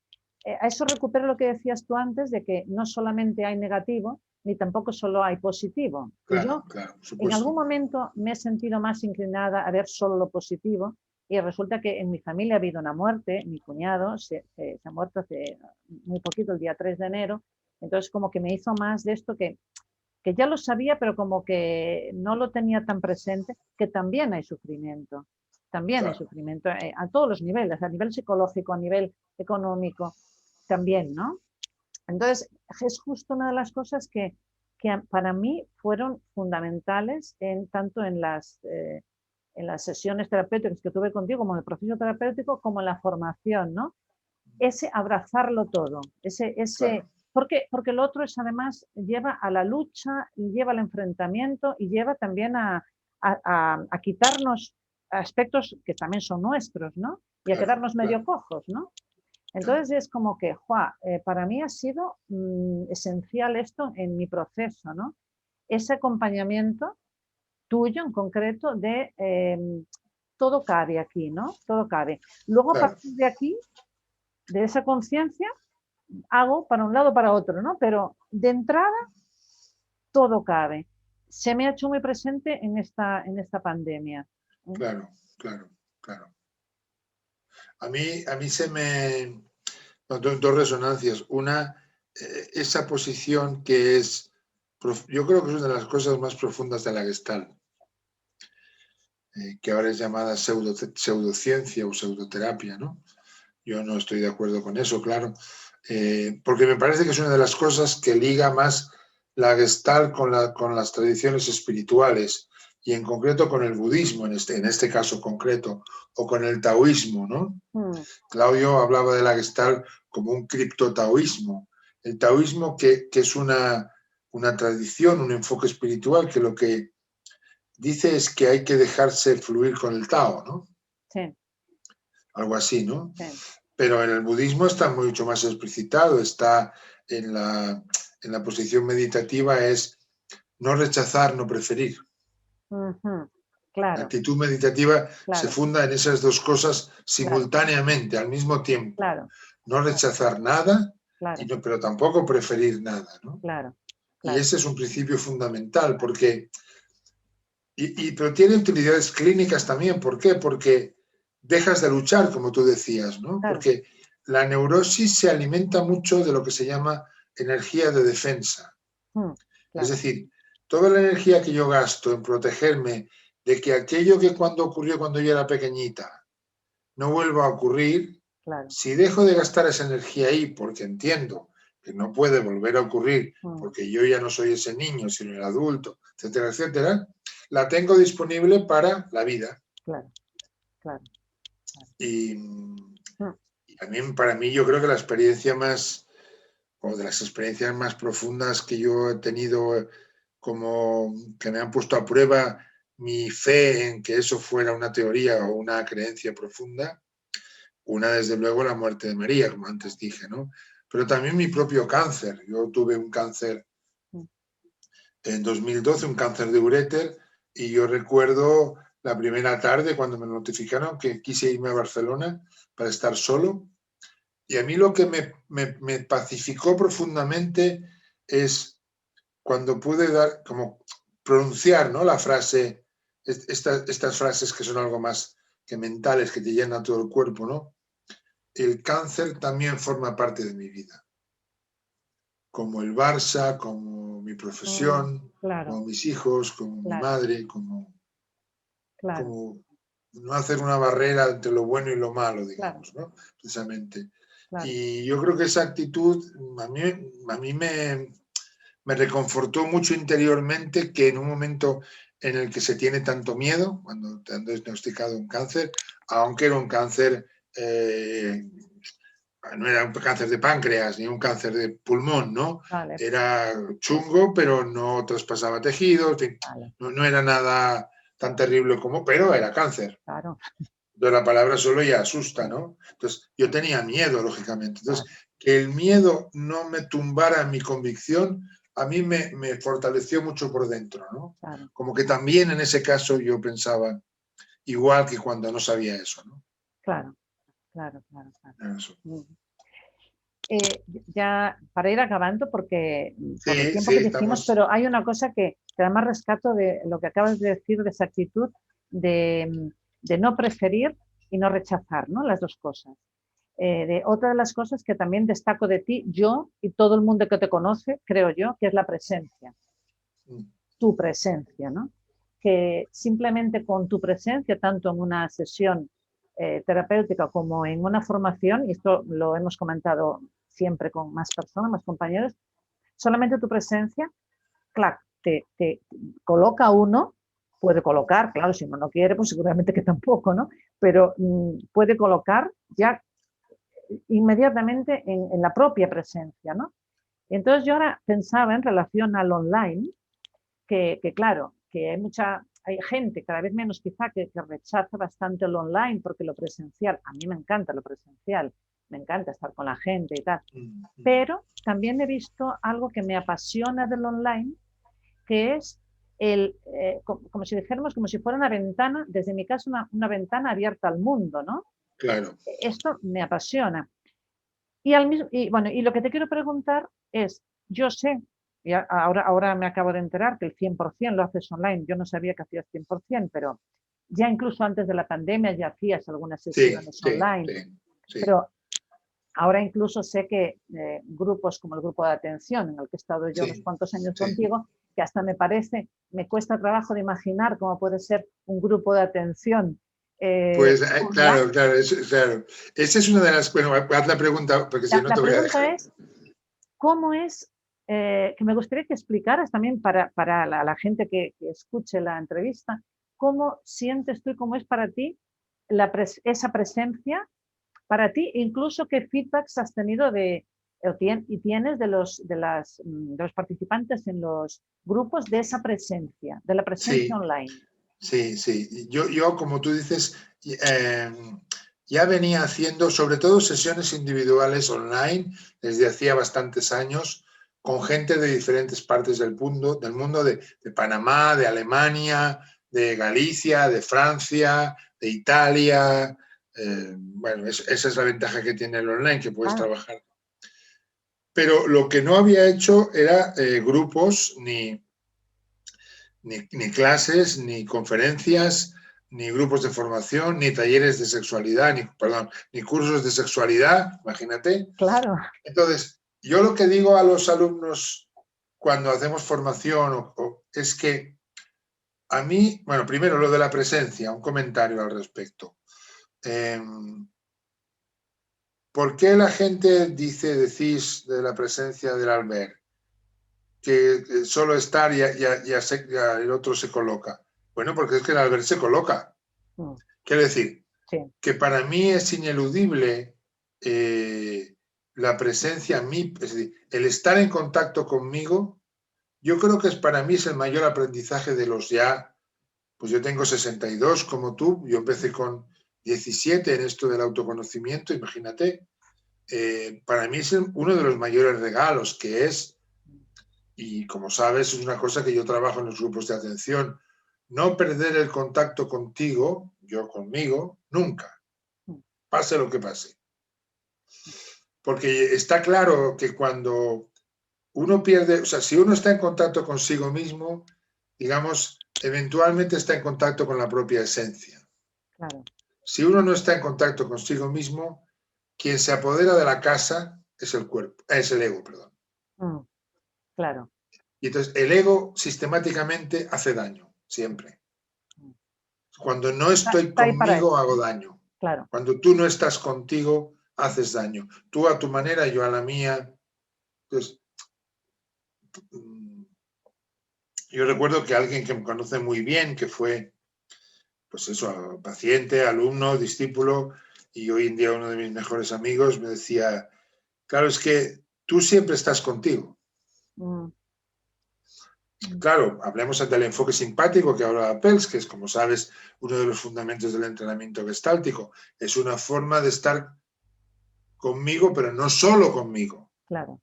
a eso recupero lo que decías tú antes de que no solamente hay negativo, ni tampoco solo hay positivo. Claro, y yo claro, por supuesto. En algún momento me he sentido más inclinada a ver solo lo positivo y resulta que en mi familia ha habido una muerte, mi cuñado se ha muerto hace muy poquito, el día 3 de enero, entonces como que me hizo más de esto que ya lo sabía, pero como que no lo tenía tan presente, que también hay sufrimiento. También hay sufrimiento a todos los niveles, a nivel psicológico, a nivel económico, también, ¿no? Entonces, es justo una de las cosas que para mí fueron fundamentales tanto en las sesiones terapéuticas que tuve contigo, como en el proceso terapéutico, como en la formación, ¿no? Ese abrazarlo todo, porque lo otro es además lleva a la lucha, y lleva al enfrentamiento y lleva también a quitarnos aspectos que también son nuestros, ¿no? Y a quedarnos medio cojos, ¿no? Entonces es como que, para mí ha sido esencial esto en mi proceso, ¿no? Ese acompañamiento tuyo en concreto de todo cabe aquí, ¿no? Todo cabe. Luego a partir de aquí, de esa conciencia, hago para un lado para otro, ¿no? Pero de entrada, todo cabe. Se me ha hecho muy presente en esta pandemia. Claro. A mí se me... Dos resonancias. Una, esa posición que es... Yo creo que es una de las cosas más profundas de la Gestalt, que ahora es llamada pseudociencia o pseudoterapia, ¿no? Yo no estoy de acuerdo con eso, claro, porque me parece que es una de las cosas que liga más la Gestalt con las tradiciones espirituales y en concreto con el budismo, en este caso concreto, o con el taoísmo, ¿no? Claudio hablaba de la Gestalt como un criptotaoísmo. El taoísmo que es una tradición, un enfoque espiritual que lo que dice es que hay que dejarse fluir con el Tao, ¿no? Sí. Algo así, ¿no? Sí. Pero en el budismo está mucho más explicitado, está en la posición meditativa, es no rechazar, no preferir. Claro. La actitud meditativa se funda en esas dos cosas simultáneamente, al mismo tiempo. Claro. No rechazar nada, pero tampoco preferir nada, ¿no? Y ese es un principio fundamental, porque pero tiene utilidades clínicas también. ¿Por qué? Porque dejas de luchar, como tú decías, ¿no? Porque la neurosis se alimenta mucho de lo que se llama energía de defensa. Es decir, toda la energía que yo gasto en protegerme de que aquello que ocurrió cuando yo era pequeñita no vuelva a ocurrir, si dejo de gastar esa energía ahí porque entiendo que no puede volver a ocurrir porque yo ya no soy ese niño, sino el adulto, etcétera, etcétera, la tengo disponible para la vida. Y también para mí yo creo que la experiencia o de las experiencias más profundas que yo he tenido, como que me han puesto a prueba mi fe en que eso fuera una teoría o una creencia profunda. Una, desde luego, la muerte de María, como antes dije, ¿no? Pero también mi propio cáncer. Yo tuve un cáncer en 2012, un cáncer de uréter, y yo recuerdo la primera tarde cuando me notificaron que quise irme a Barcelona para estar solo. Y a mí lo que me pacificó profundamente es cuando pude dar, como pronunciar, ¿no?, la frase, estas frases que son algo más que mentales, que te llenan todo el cuerpo, ¿no? El cáncer también forma parte de mi vida, como el Barça, como mi profesión, claro, como mis hijos, como mi claro, madre, claro, como no hacer una barrera entre lo bueno y lo malo, claro, digamos, ¿no? Precisamente. claro. Y yo creo que esa actitud a mí me reconfortó mucho interiormente, que en un momento en el que se tiene tanto miedo, cuando te han diagnosticado un cáncer, aunque era un cáncer, no era un cáncer de páncreas ni un cáncer de pulmón, ¿no? Vale, Era chungo, pero no traspasaba tejidos, en fin, vale, no era nada tan terrible como, pero era cáncer. claro, Entonces la palabra solo ya asusta, sí, ¿no? Entonces yo tenía miedo, lógicamente. Entonces, claro, que el miedo no me tumbara mi convicción, a mí me fortaleció mucho por dentro, ¿no? claro, Como que también en ese caso yo pensaba igual que cuando no sabía eso, ¿no? claro, claro, claro, claro. Eso. Ya para ir acabando, porque por el Sí, tiempo sí, que dijimos, estamos. pero hay una cosa que además rescato de lo que acabas de decir, de esa actitud de no preferir y no rechazar, ¿no? Las dos cosas. Otra de las cosas que también destaco de ti, yo y todo el mundo que te conoce, creo yo, que es la presencia, tu presencia, ¿no? Que simplemente con tu presencia, tanto en una sesión terapéutica como en una formación, y esto lo hemos comentado siempre con más personas, más compañeros, solamente tu presencia, claro, te coloca a uno, puede colocar, claro, si uno no quiere, pues seguramente que tampoco, ¿no? Pero puede colocar ya inmediatamente en la propia presencia, ¿no? Entonces yo ahora pensaba en relación al online, que claro, que hay gente, cada vez menos quizá, que rechaza bastante lo online porque lo presencial, a mí me encanta lo presencial, me encanta estar con la gente y tal, pero también he visto algo que me apasiona del online, que es como si dijéramos, como si fuera una ventana, desde mi caso, una ventana abierta al mundo, ¿no? Claro. Esto me apasiona. Bueno, y lo que te quiero preguntar es, yo sé, y ahora me acabo de enterar que el 100% lo haces online, yo no sabía que hacías 100%, pero ya incluso antes de la pandemia ya hacías algunas Sí, sesiones sí, online, sí, sí, pero ahora incluso sé que grupos como el grupo de atención, en el que he estado yo unos sí, cuantos años sí. contigo, que hasta me cuesta trabajo de imaginar cómo puede ser un grupo de atención Pues online. claro, claro, claro. Esa es una de las. Bueno, haz la pregunta, porque si no La te voy a pregunta dejar. es, ¿cómo es, que me gustaría que explicaras también para la gente que escuche la entrevista, cómo sientes tú y cómo es para ti esa presencia, para ti, incluso qué feedbacks has tenido y tienes de los participantes en los grupos de esa presencia, de la presencia Sí, online? sí, sí. Yo como tú dices, ya venía haciendo sobre todo sesiones individuales online desde hacía bastantes años con gente de diferentes partes del mundo de Panamá, de Alemania, de Galicia, de Francia, de Italia. Bueno, esa es la ventaja que tiene el online, que puedes Claro, trabajar. Pero lo que no había hecho era grupos ni clases, ni conferencias, ni grupos de formación, ni talleres de sexualidad, ni cursos de sexualidad, imagínate. claro, Entonces, yo lo que digo a los alumnos cuando hacemos formación es que a mí, bueno, primero lo de la presencia, un comentario al respecto. ¿Por qué la gente decís de la presencia del Albert? Que solo estar ya el otro se coloca. Bueno, porque es que el Albert se coloca. Quiero decir, sí, que para mí es ineludible la presencia en mí, es decir, el estar en contacto conmigo, yo creo que para mí es el mayor aprendizaje de los ya Pues yo tengo 62 como tú, yo empecé con 17 en esto del autoconocimiento, imagínate. Para mí es uno de los mayores regalos que es, y como sabes, es una cosa que yo trabajo en los grupos de atención, no perder el contacto contigo, yo conmigo, nunca, pase lo que pase. Porque está claro que cuando uno pierde, o sea, si uno está en contacto consigo mismo, digamos, eventualmente está en contacto con la propia esencia. Claro. Si uno no está en contacto consigo mismo, quien se apodera de la casa es el cuerpo, es el ego, perdón. Claro. Y entonces el ego sistemáticamente hace daño, siempre. Cuando no estoy conmigo, hago daño. Claro. Cuando tú no estás contigo, haces daño. Tú a tu manera, yo a la mía. Entonces, yo recuerdo que alguien que me conoce muy bien, que fue, pues eso, paciente, alumno, discípulo, y hoy en día uno de mis mejores amigos, me decía, claro, es que tú siempre estás contigo. Claro, hablemos del enfoque simpático que habla Pels, que es, como sabes, uno de los fundamentos del entrenamiento gestáltico. Es una forma de estar conmigo, pero no solo conmigo. Claro.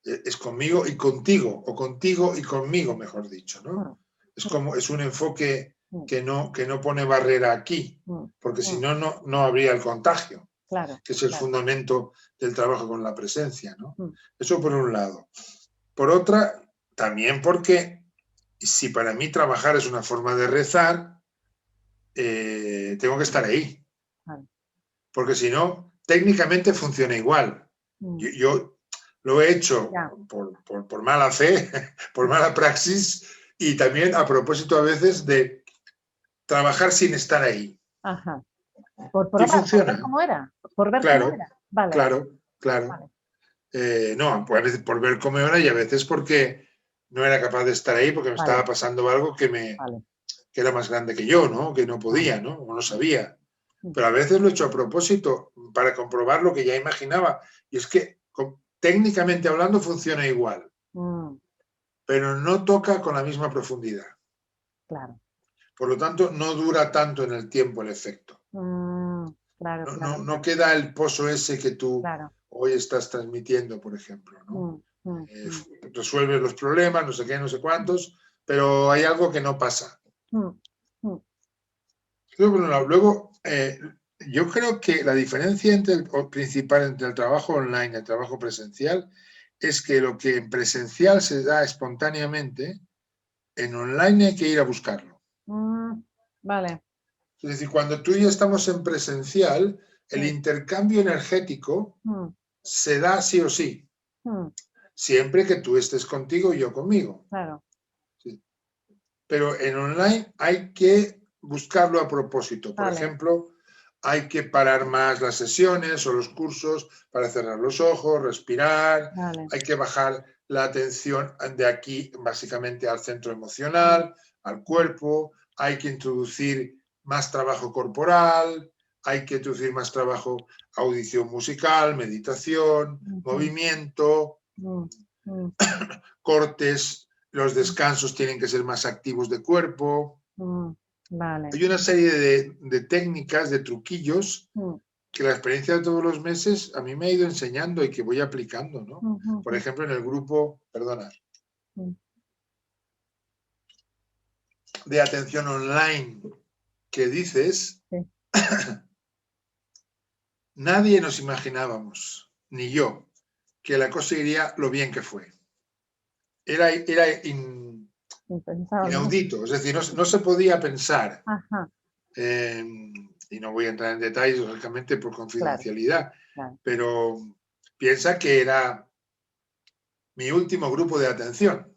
Es conmigo y contigo, o contigo y conmigo, mejor dicho, ¿no? Es un enfoque que no pone barrera aquí, porque si no, no habría el contagio, claro, que es el fundamento del trabajo con la presencia, ¿no? Eso por un lado. Por otra, también porque si para mí trabajar es una forma de rezar, tengo que estar ahí. Porque si no, técnicamente funciona igual. Yo lo he hecho por mala fe, por mala praxis, y también a propósito a veces de trabajar sin estar ahí. Ajá. Por ver cómo era. Por ver cómo era. Vale. Claro. Vale. No, a veces por ver cómo era y a veces porque no era capaz de estar ahí porque me estaba pasando algo que era más grande que yo, ¿no? Que no podía, ¿no? O no sabía. Pero a veces lo he hecho a propósito para comprobar lo que ya imaginaba. Y es que técnicamente hablando funciona igual, pero no toca con la misma profundidad. Claro. Por lo tanto, no dura tanto en el tiempo el efecto. No queda el pozo ese que tú hoy estás transmitiendo, por ejemplo, ¿no? Resuelves los problemas, no sé qué, no sé cuántos, pero hay algo que no pasa. Luego, yo creo que la diferencia principal entre el trabajo online y el trabajo presencial es que lo que en presencial se da espontáneamente, en online hay que ir a buscarlo. Vale. Es decir, cuando tú y yo estamos en presencial, el intercambio energético se da sí o sí. Siempre que tú estés contigo y yo conmigo. Claro. Sí. Pero en online hay que buscarlo a propósito. Por ejemplo, hay que parar más las sesiones o los cursos para cerrar los ojos, respirar. Hay que bajar la atención de aquí básicamente al centro emocional, al cuerpo. Hay que introducir más trabajo corporal. Hay que introducir más trabajo, audición musical, meditación, movimiento, cortes. Los descansos tienen que ser más activos de cuerpo. Vale. Hay una serie de técnicas, de truquillos, que la experiencia de todos los meses a mí me ha ido enseñando y que voy aplicando, ¿no? Por ejemplo, en el grupo, de atención online que dices, nadie nos imaginábamos, ni yo, que la cosa iría lo bien que fue. Era inaudito, es decir, no se podía pensar. Y no voy a entrar en detalles, lógicamente, por confidencialidad, pero piensa que era mi último grupo de atención.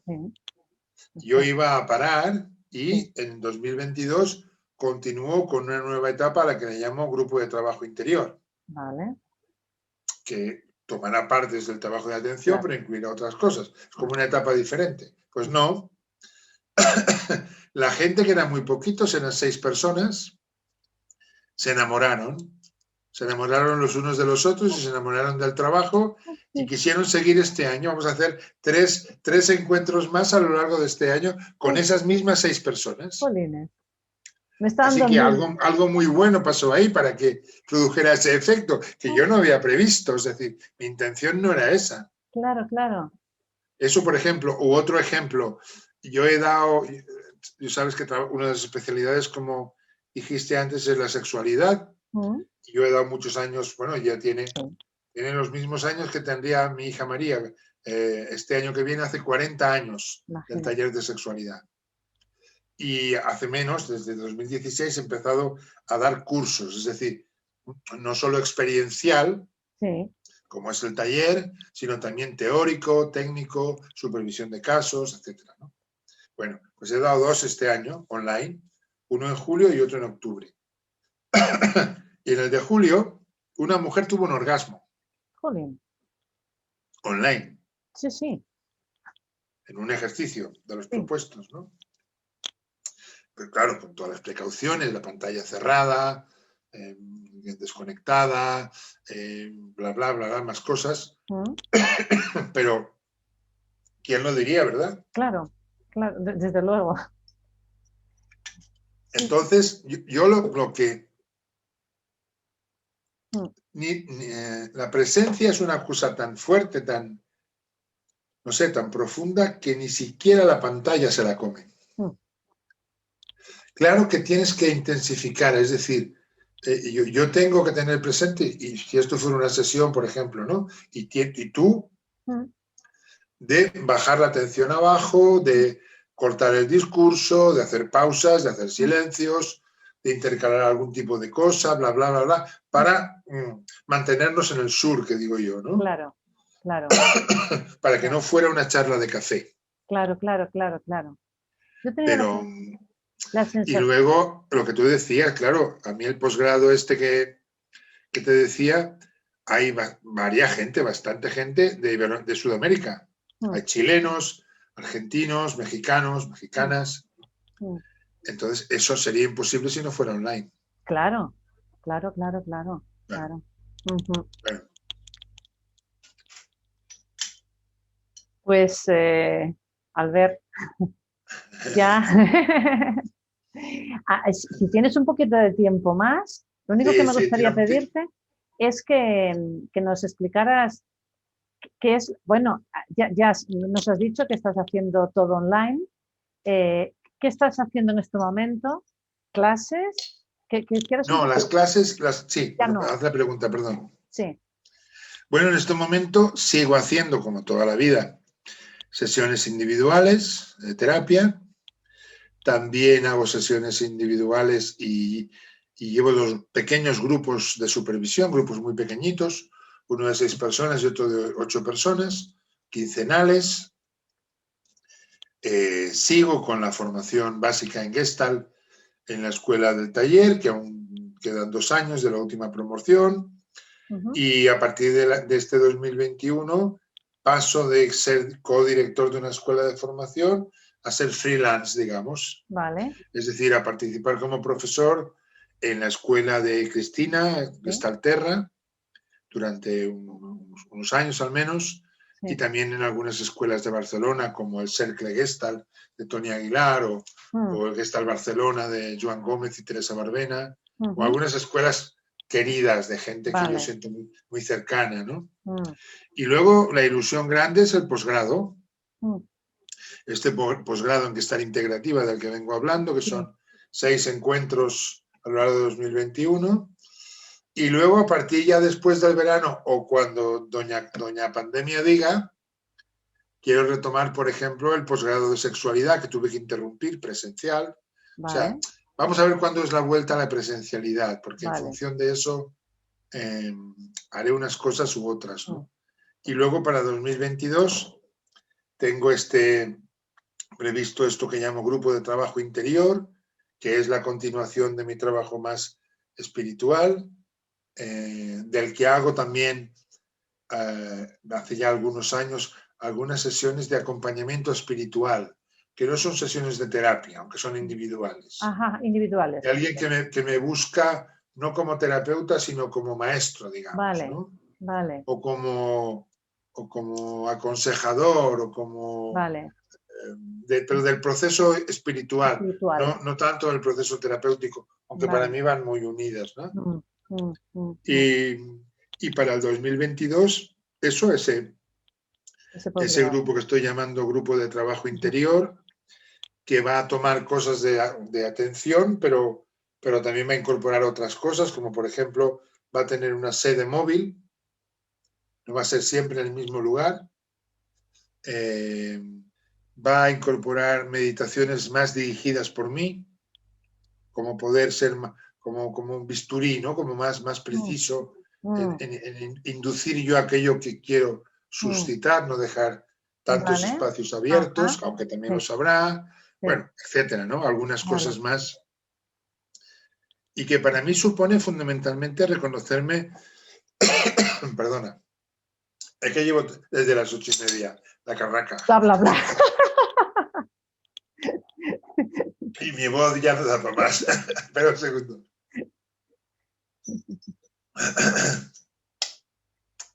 Yo iba a parar y en 2022 continuó con una nueva etapa a la que le llamo grupo de trabajo interior. Que tomará partes del trabajo de atención, pero incluirá otras cosas. Es como una etapa diferente. Pues no. La gente, que eran muy poquitos, eran 6 personas, se enamoraron los unos de los otros y se enamoraron del trabajo y quisieron seguir este año. Vamos a hacer tres encuentros más a lo largo de este año con esas mismas 6 personas. Me está Así dando que mil. algo muy bueno pasó ahí para que produjera ese efecto que yo no había previsto. Es decir, mi intención no era esa. Claro, claro. Eso, por ejemplo, u otro ejemplo, yo he dado, sabes que una de las especialidades, como dijiste antes, es la sexualidad. Yo he dado muchos años, bueno, ya tiene los mismos años que tendría mi hija María. Este año que viene hace 40 años del taller de sexualidad. Y hace menos, desde 2016, he empezado a dar cursos, es decir, no solo experiencial, como es el taller, sino también teórico, técnico, supervisión de casos, etcétera, ¿no? Bueno, pues he dado 2 este año, online, uno en julio y otro en octubre. Y en el de julio, una mujer tuvo un orgasmo. Jolín. Online. Sí, sí. En un ejercicio de los propuestos, ¿no? Pero claro, con todas las precauciones, la pantalla cerrada, desconectada, bla, bla, bla, bla, más cosas. Pero, ¿quién lo diría, verdad? Claro, claro, desde luego. Entonces, yo lo que... la presencia es una cosa tan fuerte, tan, no sé, tan profunda, que ni siquiera la pantalla se la come. Claro que tienes que intensificar, es decir, yo tengo que tener presente, y si esto fuera una sesión, por ejemplo, ¿no? Y tú, de bajar la atención abajo, de cortar el discurso, de hacer pausas, de hacer silencios, de intercalar algún tipo de cosa, bla, bla, bla, bla, para mantenernos en el sur, que digo yo, ¿no? Claro, claro. Para que no fuera una charla de café. Claro, claro, claro, claro. Yo tenía Pero... la sensación. Y luego, lo que tú decías, claro, a mí el posgrado este que te decía, hay bastante gente de Sudamérica. Hay chilenos, argentinos, mexicanos, mexicanas. Entonces, eso sería imposible si no fuera online. Claro, claro, claro, claro. Claro. Bueno. Pues, Albert, ya... Si tienes un poquito de tiempo más, lo único que me gustaría pedirte es que nos explicaras qué es, bueno, ya nos has dicho que estás haciendo todo online. ¿Qué estás haciendo en este momento? ¿Clases? No, las clases, sí, no. haz la pregunta, perdón. Sí. Bueno, en este momento sigo haciendo, como toda la vida, sesiones individuales de terapia. También hago sesiones individuales y llevo 2 pequeños grupos de supervisión, grupos muy pequeñitos, uno de 6 personas y otro de 8 personas, quincenales. Sigo con la formación básica en Gestalt en la escuela del taller, que aún quedan 2 años de la última promoción. Y a partir de este 2021 paso de ser codirector de una escuela de formación a ser freelance, digamos. Vale. Es decir, a participar como profesor en la escuela de Cristina, Gestalterra, durante unos años al menos, y también en algunas escuelas de Barcelona, como el Cercle Gestalt de Toni Aguilar, o el Gestalt Barcelona de Joan Gómez y Teresa Barbena, o algunas escuelas queridas de gente que yo siento muy, muy cercana, ¿no? Y luego la ilusión grande es el posgrado. Este posgrado en Gestalt Integrativa del que vengo hablando, que son 6 encuentros a lo largo de 2021. Y luego, a partir ya después del verano, o cuando doña Pandemia diga, quiero retomar, por ejemplo, el posgrado de sexualidad que tuve que interrumpir, presencial. O sea, vamos a ver cuándo es la vuelta a la presencialidad, porque en función de eso haré unas cosas u otras, ¿no? Y luego, para 2022, tengo previsto esto que llamo grupo de trabajo interior, que es la continuación de mi trabajo más espiritual, del que hago también hace ya algunos años algunas sesiones de acompañamiento espiritual, que no son sesiones de terapia, aunque son individuales. Ajá, individuales. De alguien que me busca no como terapeuta, sino como maestro, digamos, ¿no? Vale. O como aconsejador, o como pero del proceso espiritual, espiritual. no tanto del proceso terapéutico, aunque Vale. para mí van muy unidas, ¿no? Y Y para el 2022, eso, ese grupo que estoy llamando Grupo de Trabajo Interior, que va a tomar cosas de atención, pero también va a incorporar otras cosas, como por ejemplo, va a tener una sede móvil, no va a ser siempre en el mismo lugar, va a incorporar meditaciones más dirigidas por mí, como poder ser como un bisturí, ¿no? Como más preciso en inducir yo aquello que quiero suscitar, no dejar tantos espacios abiertos, aunque también los habrá, bueno, etcétera, ¿no? Algunas cosas más. Y que para mí supone fundamentalmente reconocerme, perdona, es que llevo desde las 8:30, la carraca. Bla, bla, bla. Y mi voz ya no da para más. Espera un segundo.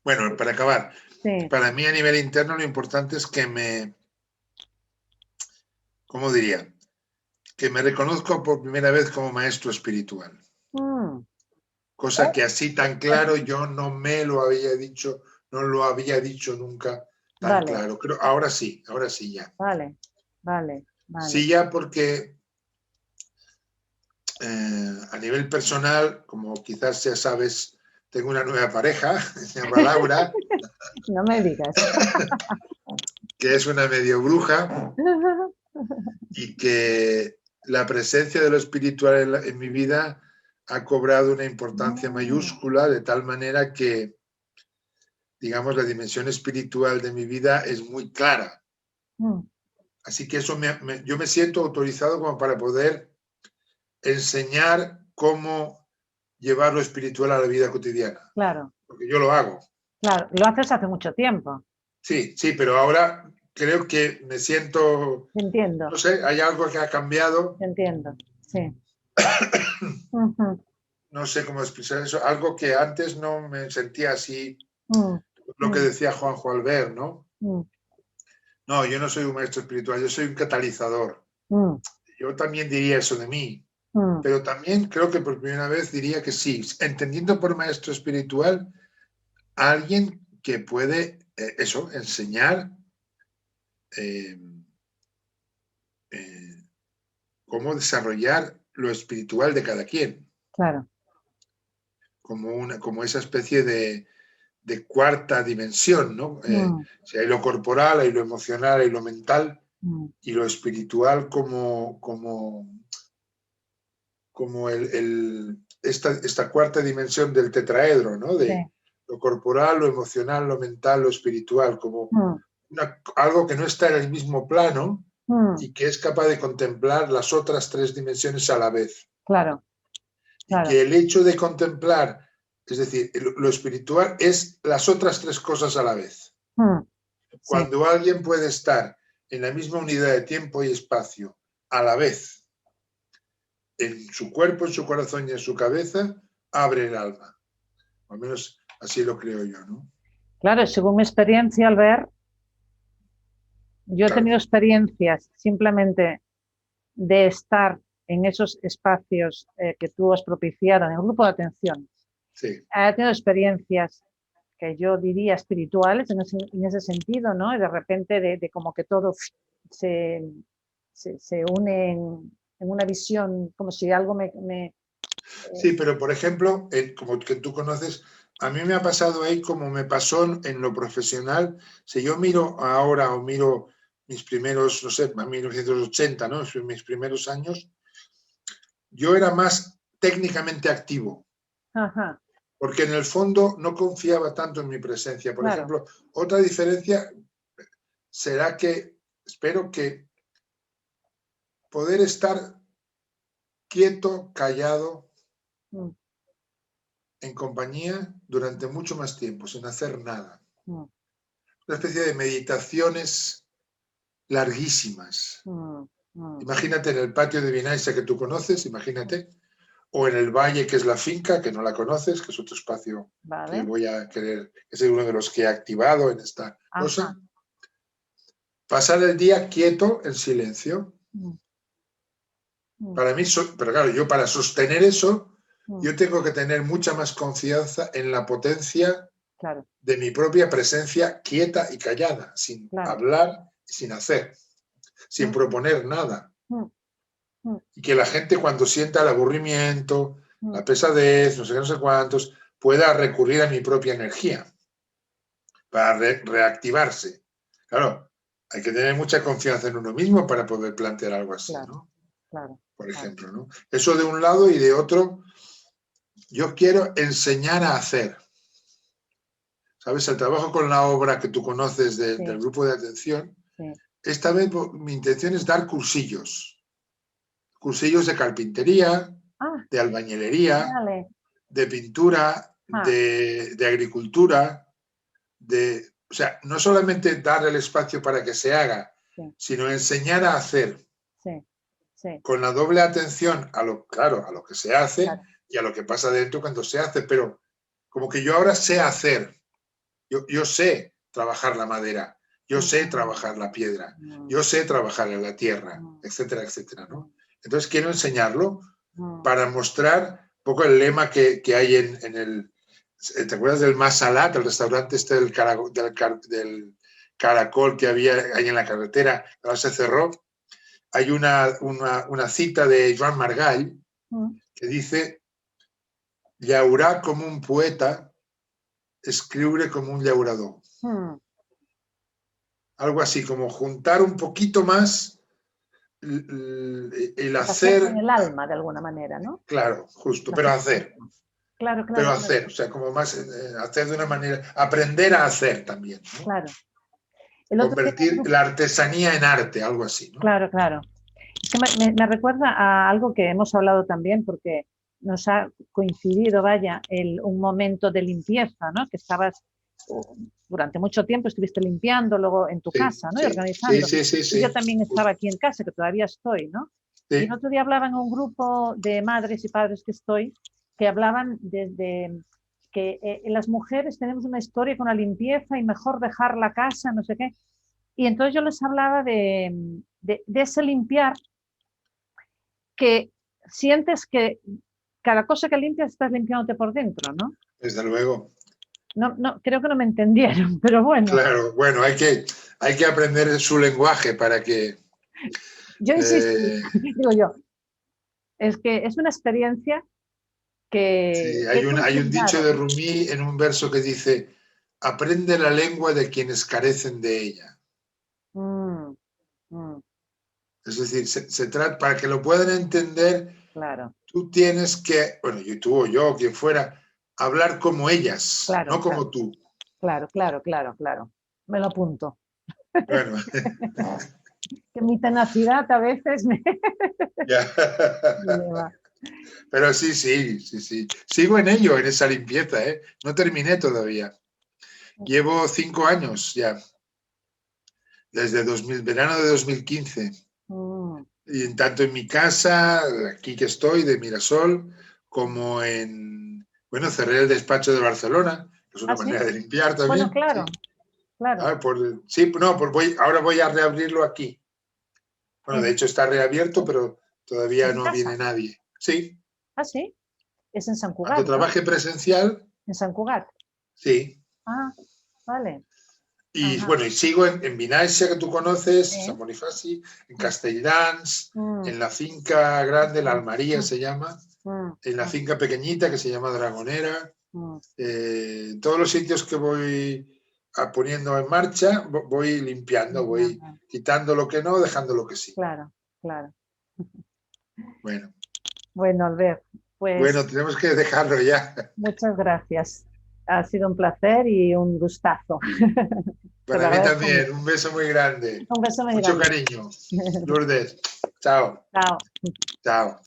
Bueno, para acabar, para mí a nivel interno lo importante es que ¿cómo diría? Que me reconozco por primera vez como maestro espiritual. Cosa que así tan claro yo no me lo había dicho, no lo había dicho nunca tan claro. Creo, ahora sí ya. Vale. Sí ya porque a nivel personal, como quizás ya sabes, tengo una nueva pareja, se llama Laura. No me digas. Que es una medio bruja y que la presencia de lo espiritual en mi vida ha cobrado una importancia mayúscula, de tal manera que, digamos, la dimensión espiritual de mi vida es muy clara. Así que eso yo me siento autorizado como para poder enseñar cómo llevar lo espiritual a la vida cotidiana. Claro. Porque yo lo hago. Claro, lo haces hace mucho tiempo. Sí, pero ahora creo que me siento... Entiendo. No sé, hay algo que ha cambiado. Entiendo, sí. No sé cómo expresar eso. Algo que antes no me sentía así. Lo que decía Juanjo Albert, ¿no? No, yo no soy un maestro espiritual, yo soy un catalizador. Yo también diría eso de mí. Pero también creo que por primera vez diría que sí, entendiendo por maestro espiritual a alguien que puede, enseñar cómo desarrollar lo espiritual de cada quien. Claro. Como esa especie de cuarta dimensión, ¿no? Si hay lo corporal, hay lo emocional, hay lo mental, y lo espiritual como esta cuarta dimensión del tetraedro, ¿no? De lo corporal, lo emocional, lo mental, lo espiritual, como algo que no está en el mismo plano y que es capaz de contemplar las otras tres dimensiones a la vez. Claro. Y que el hecho de contemplar, es decir, lo espiritual es las otras tres cosas a la vez. Cuando alguien puede estar en la misma unidad de tiempo y espacio a la vez, en su cuerpo, en su corazón y en su cabeza, abre el alma. Al menos así lo creo yo, ¿no? Claro, según mi experiencia, Albert, yo he tenido experiencias simplemente de estar en esos espacios que tú has propiciado, en el grupo de atención. Sí. He tenido experiencias que yo diría espirituales en ese sentido, ¿no? Y de repente de como que todo se une en una visión, como si algo Sí, pero por ejemplo, como que tú conoces, a mí me ha pasado ahí como me pasó en lo profesional. Si yo miro ahora o miro mis primeros, no sé, 1980, ¿no? Mis primeros años, yo era más técnicamente activo. Ajá. Porque en el fondo no confiaba tanto en mi presencia. Por ejemplo, otra diferencia será que espero que poder estar quieto, callado, en compañía durante mucho más tiempo, sin hacer nada. Una especie de meditaciones larguísimas. Imagínate en el patio de Vinaisa que tú conoces, imagínate, o en el valle que es la finca, que no la conoces, que es otro espacio que voy a querer, es uno de los que he activado en esta cosa. pasar el día quieto, en silencio. Para mí, pero claro, yo para sostener eso, yo tengo que tener mucha más confianza en la potencia de mi propia presencia quieta y callada, sin hablar, sin hacer, sin proponer nada. Y que la gente, cuando sienta el aburrimiento, la pesadez, no sé qué, no sé cuántos, pueda recurrir a mi propia energía para reactivarse. Claro, hay que tener mucha confianza en uno mismo para poder plantear algo así, ¿no? Por ejemplo, ¿no? Eso de un lado, y de otro, yo quiero enseñar a hacer. ¿Sabes? El trabajo con la obra que tú conoces del grupo de atención, esta vez mi intención es dar cursillos. Cursillos de carpintería, de albañilería, de pintura, de agricultura, o sea, no solamente dar el espacio para que se haga, sino enseñar a hacer. Con la doble atención a lo que se hace y a lo que pasa dentro cuando se hace, pero como que yo ahora sé hacer, yo sé trabajar la madera, yo sé trabajar la piedra, yo sé trabajar en la tierra, etcétera, etcétera, ¿no? Entonces quiero enseñarlo para mostrar un poco el lema que hay en el... ¿Te acuerdas del Masalat, el restaurante este del caracol que había ahí en la carretera? Ahora se cerró. Hay una cita de Joan Margall que dice: llaurar como un poeta, escriure como un llaurador. Algo así, como juntar un poquito más el hacer... con el alma, de alguna manera, ¿no? Claro, justo, pero hacer. Claro. Pero hacer, o sea, como más hacer de una manera... Aprender a hacer también, ¿no? Claro. Convertir la artesanía en arte, algo así, ¿no? Claro. Es que me recuerda a algo que hemos hablado también, porque nos ha coincidido, un momento de limpieza, ¿no? Que estabas durante mucho tiempo, estuviste limpiando, luego en tu casa, ¿no? Y organizando. Sí. Y yo también estaba aquí en casa, que todavía estoy, ¿no? Sí. Y el otro día hablaba en un grupo de madres y padres que hablaban desde que las mujeres tenemos una historia con la limpieza y mejor dejar la casa, no sé qué. Y entonces yo les hablaba de ese limpiar, que sientes que cada cosa que limpias estás limpiándote por dentro, ¿no? Desde luego. No, creo que no me entendieron, pero bueno. Claro, bueno, hay que aprender su lenguaje para que... Yo insisto, digo yo, es que es una experiencia que... Sí, hay un dicho de Rumi en un verso que dice: aprende la lengua de quienes carecen de ella. Es decir, se trata, para que lo puedan entender, tú tienes que, bueno, tú o yo, quien fuera, hablar como ellas, no como tú. Claro. Me lo apunto. Bueno. Que mi tenacidad a veces me... Pero sí. Sigo en ello, en esa limpieza, ¿eh? No terminé todavía. Llevo 5 años ya. Desde verano de 2015. Y tanto en mi casa, aquí que estoy, de Mirasol, como en... Bueno, cerré el despacho de Barcelona, que es una manera de limpiar también. Bueno, claro. Ahora voy a reabrirlo aquí. Bueno, de hecho está reabierto, pero todavía no viene nadie. Sí. Ah, sí. Es en Sant Cugat. Cuando trabaje presencial. ¿En Sant Cugat? Sí. Ah, vale. Y bueno, y sigo en Vinaixa, que tú conoces, San Bonifaci, en Castelldans, en la finca grande, la Almaría se llama, en la finca pequeñita que se llama Dragonera, todos los sitios que voy poniendo en marcha, voy limpiando, voy quitando lo que no, dejando lo que sí. Claro. Bueno, Albert, pues... Bueno, tenemos que dejarlo ya. Muchas gracias. Ha sido un placer y un gustazo. Para mí también. Un beso muy grande. Un beso muy grande. Mucho cariño. Lourdes. Chao. Chao. Chao.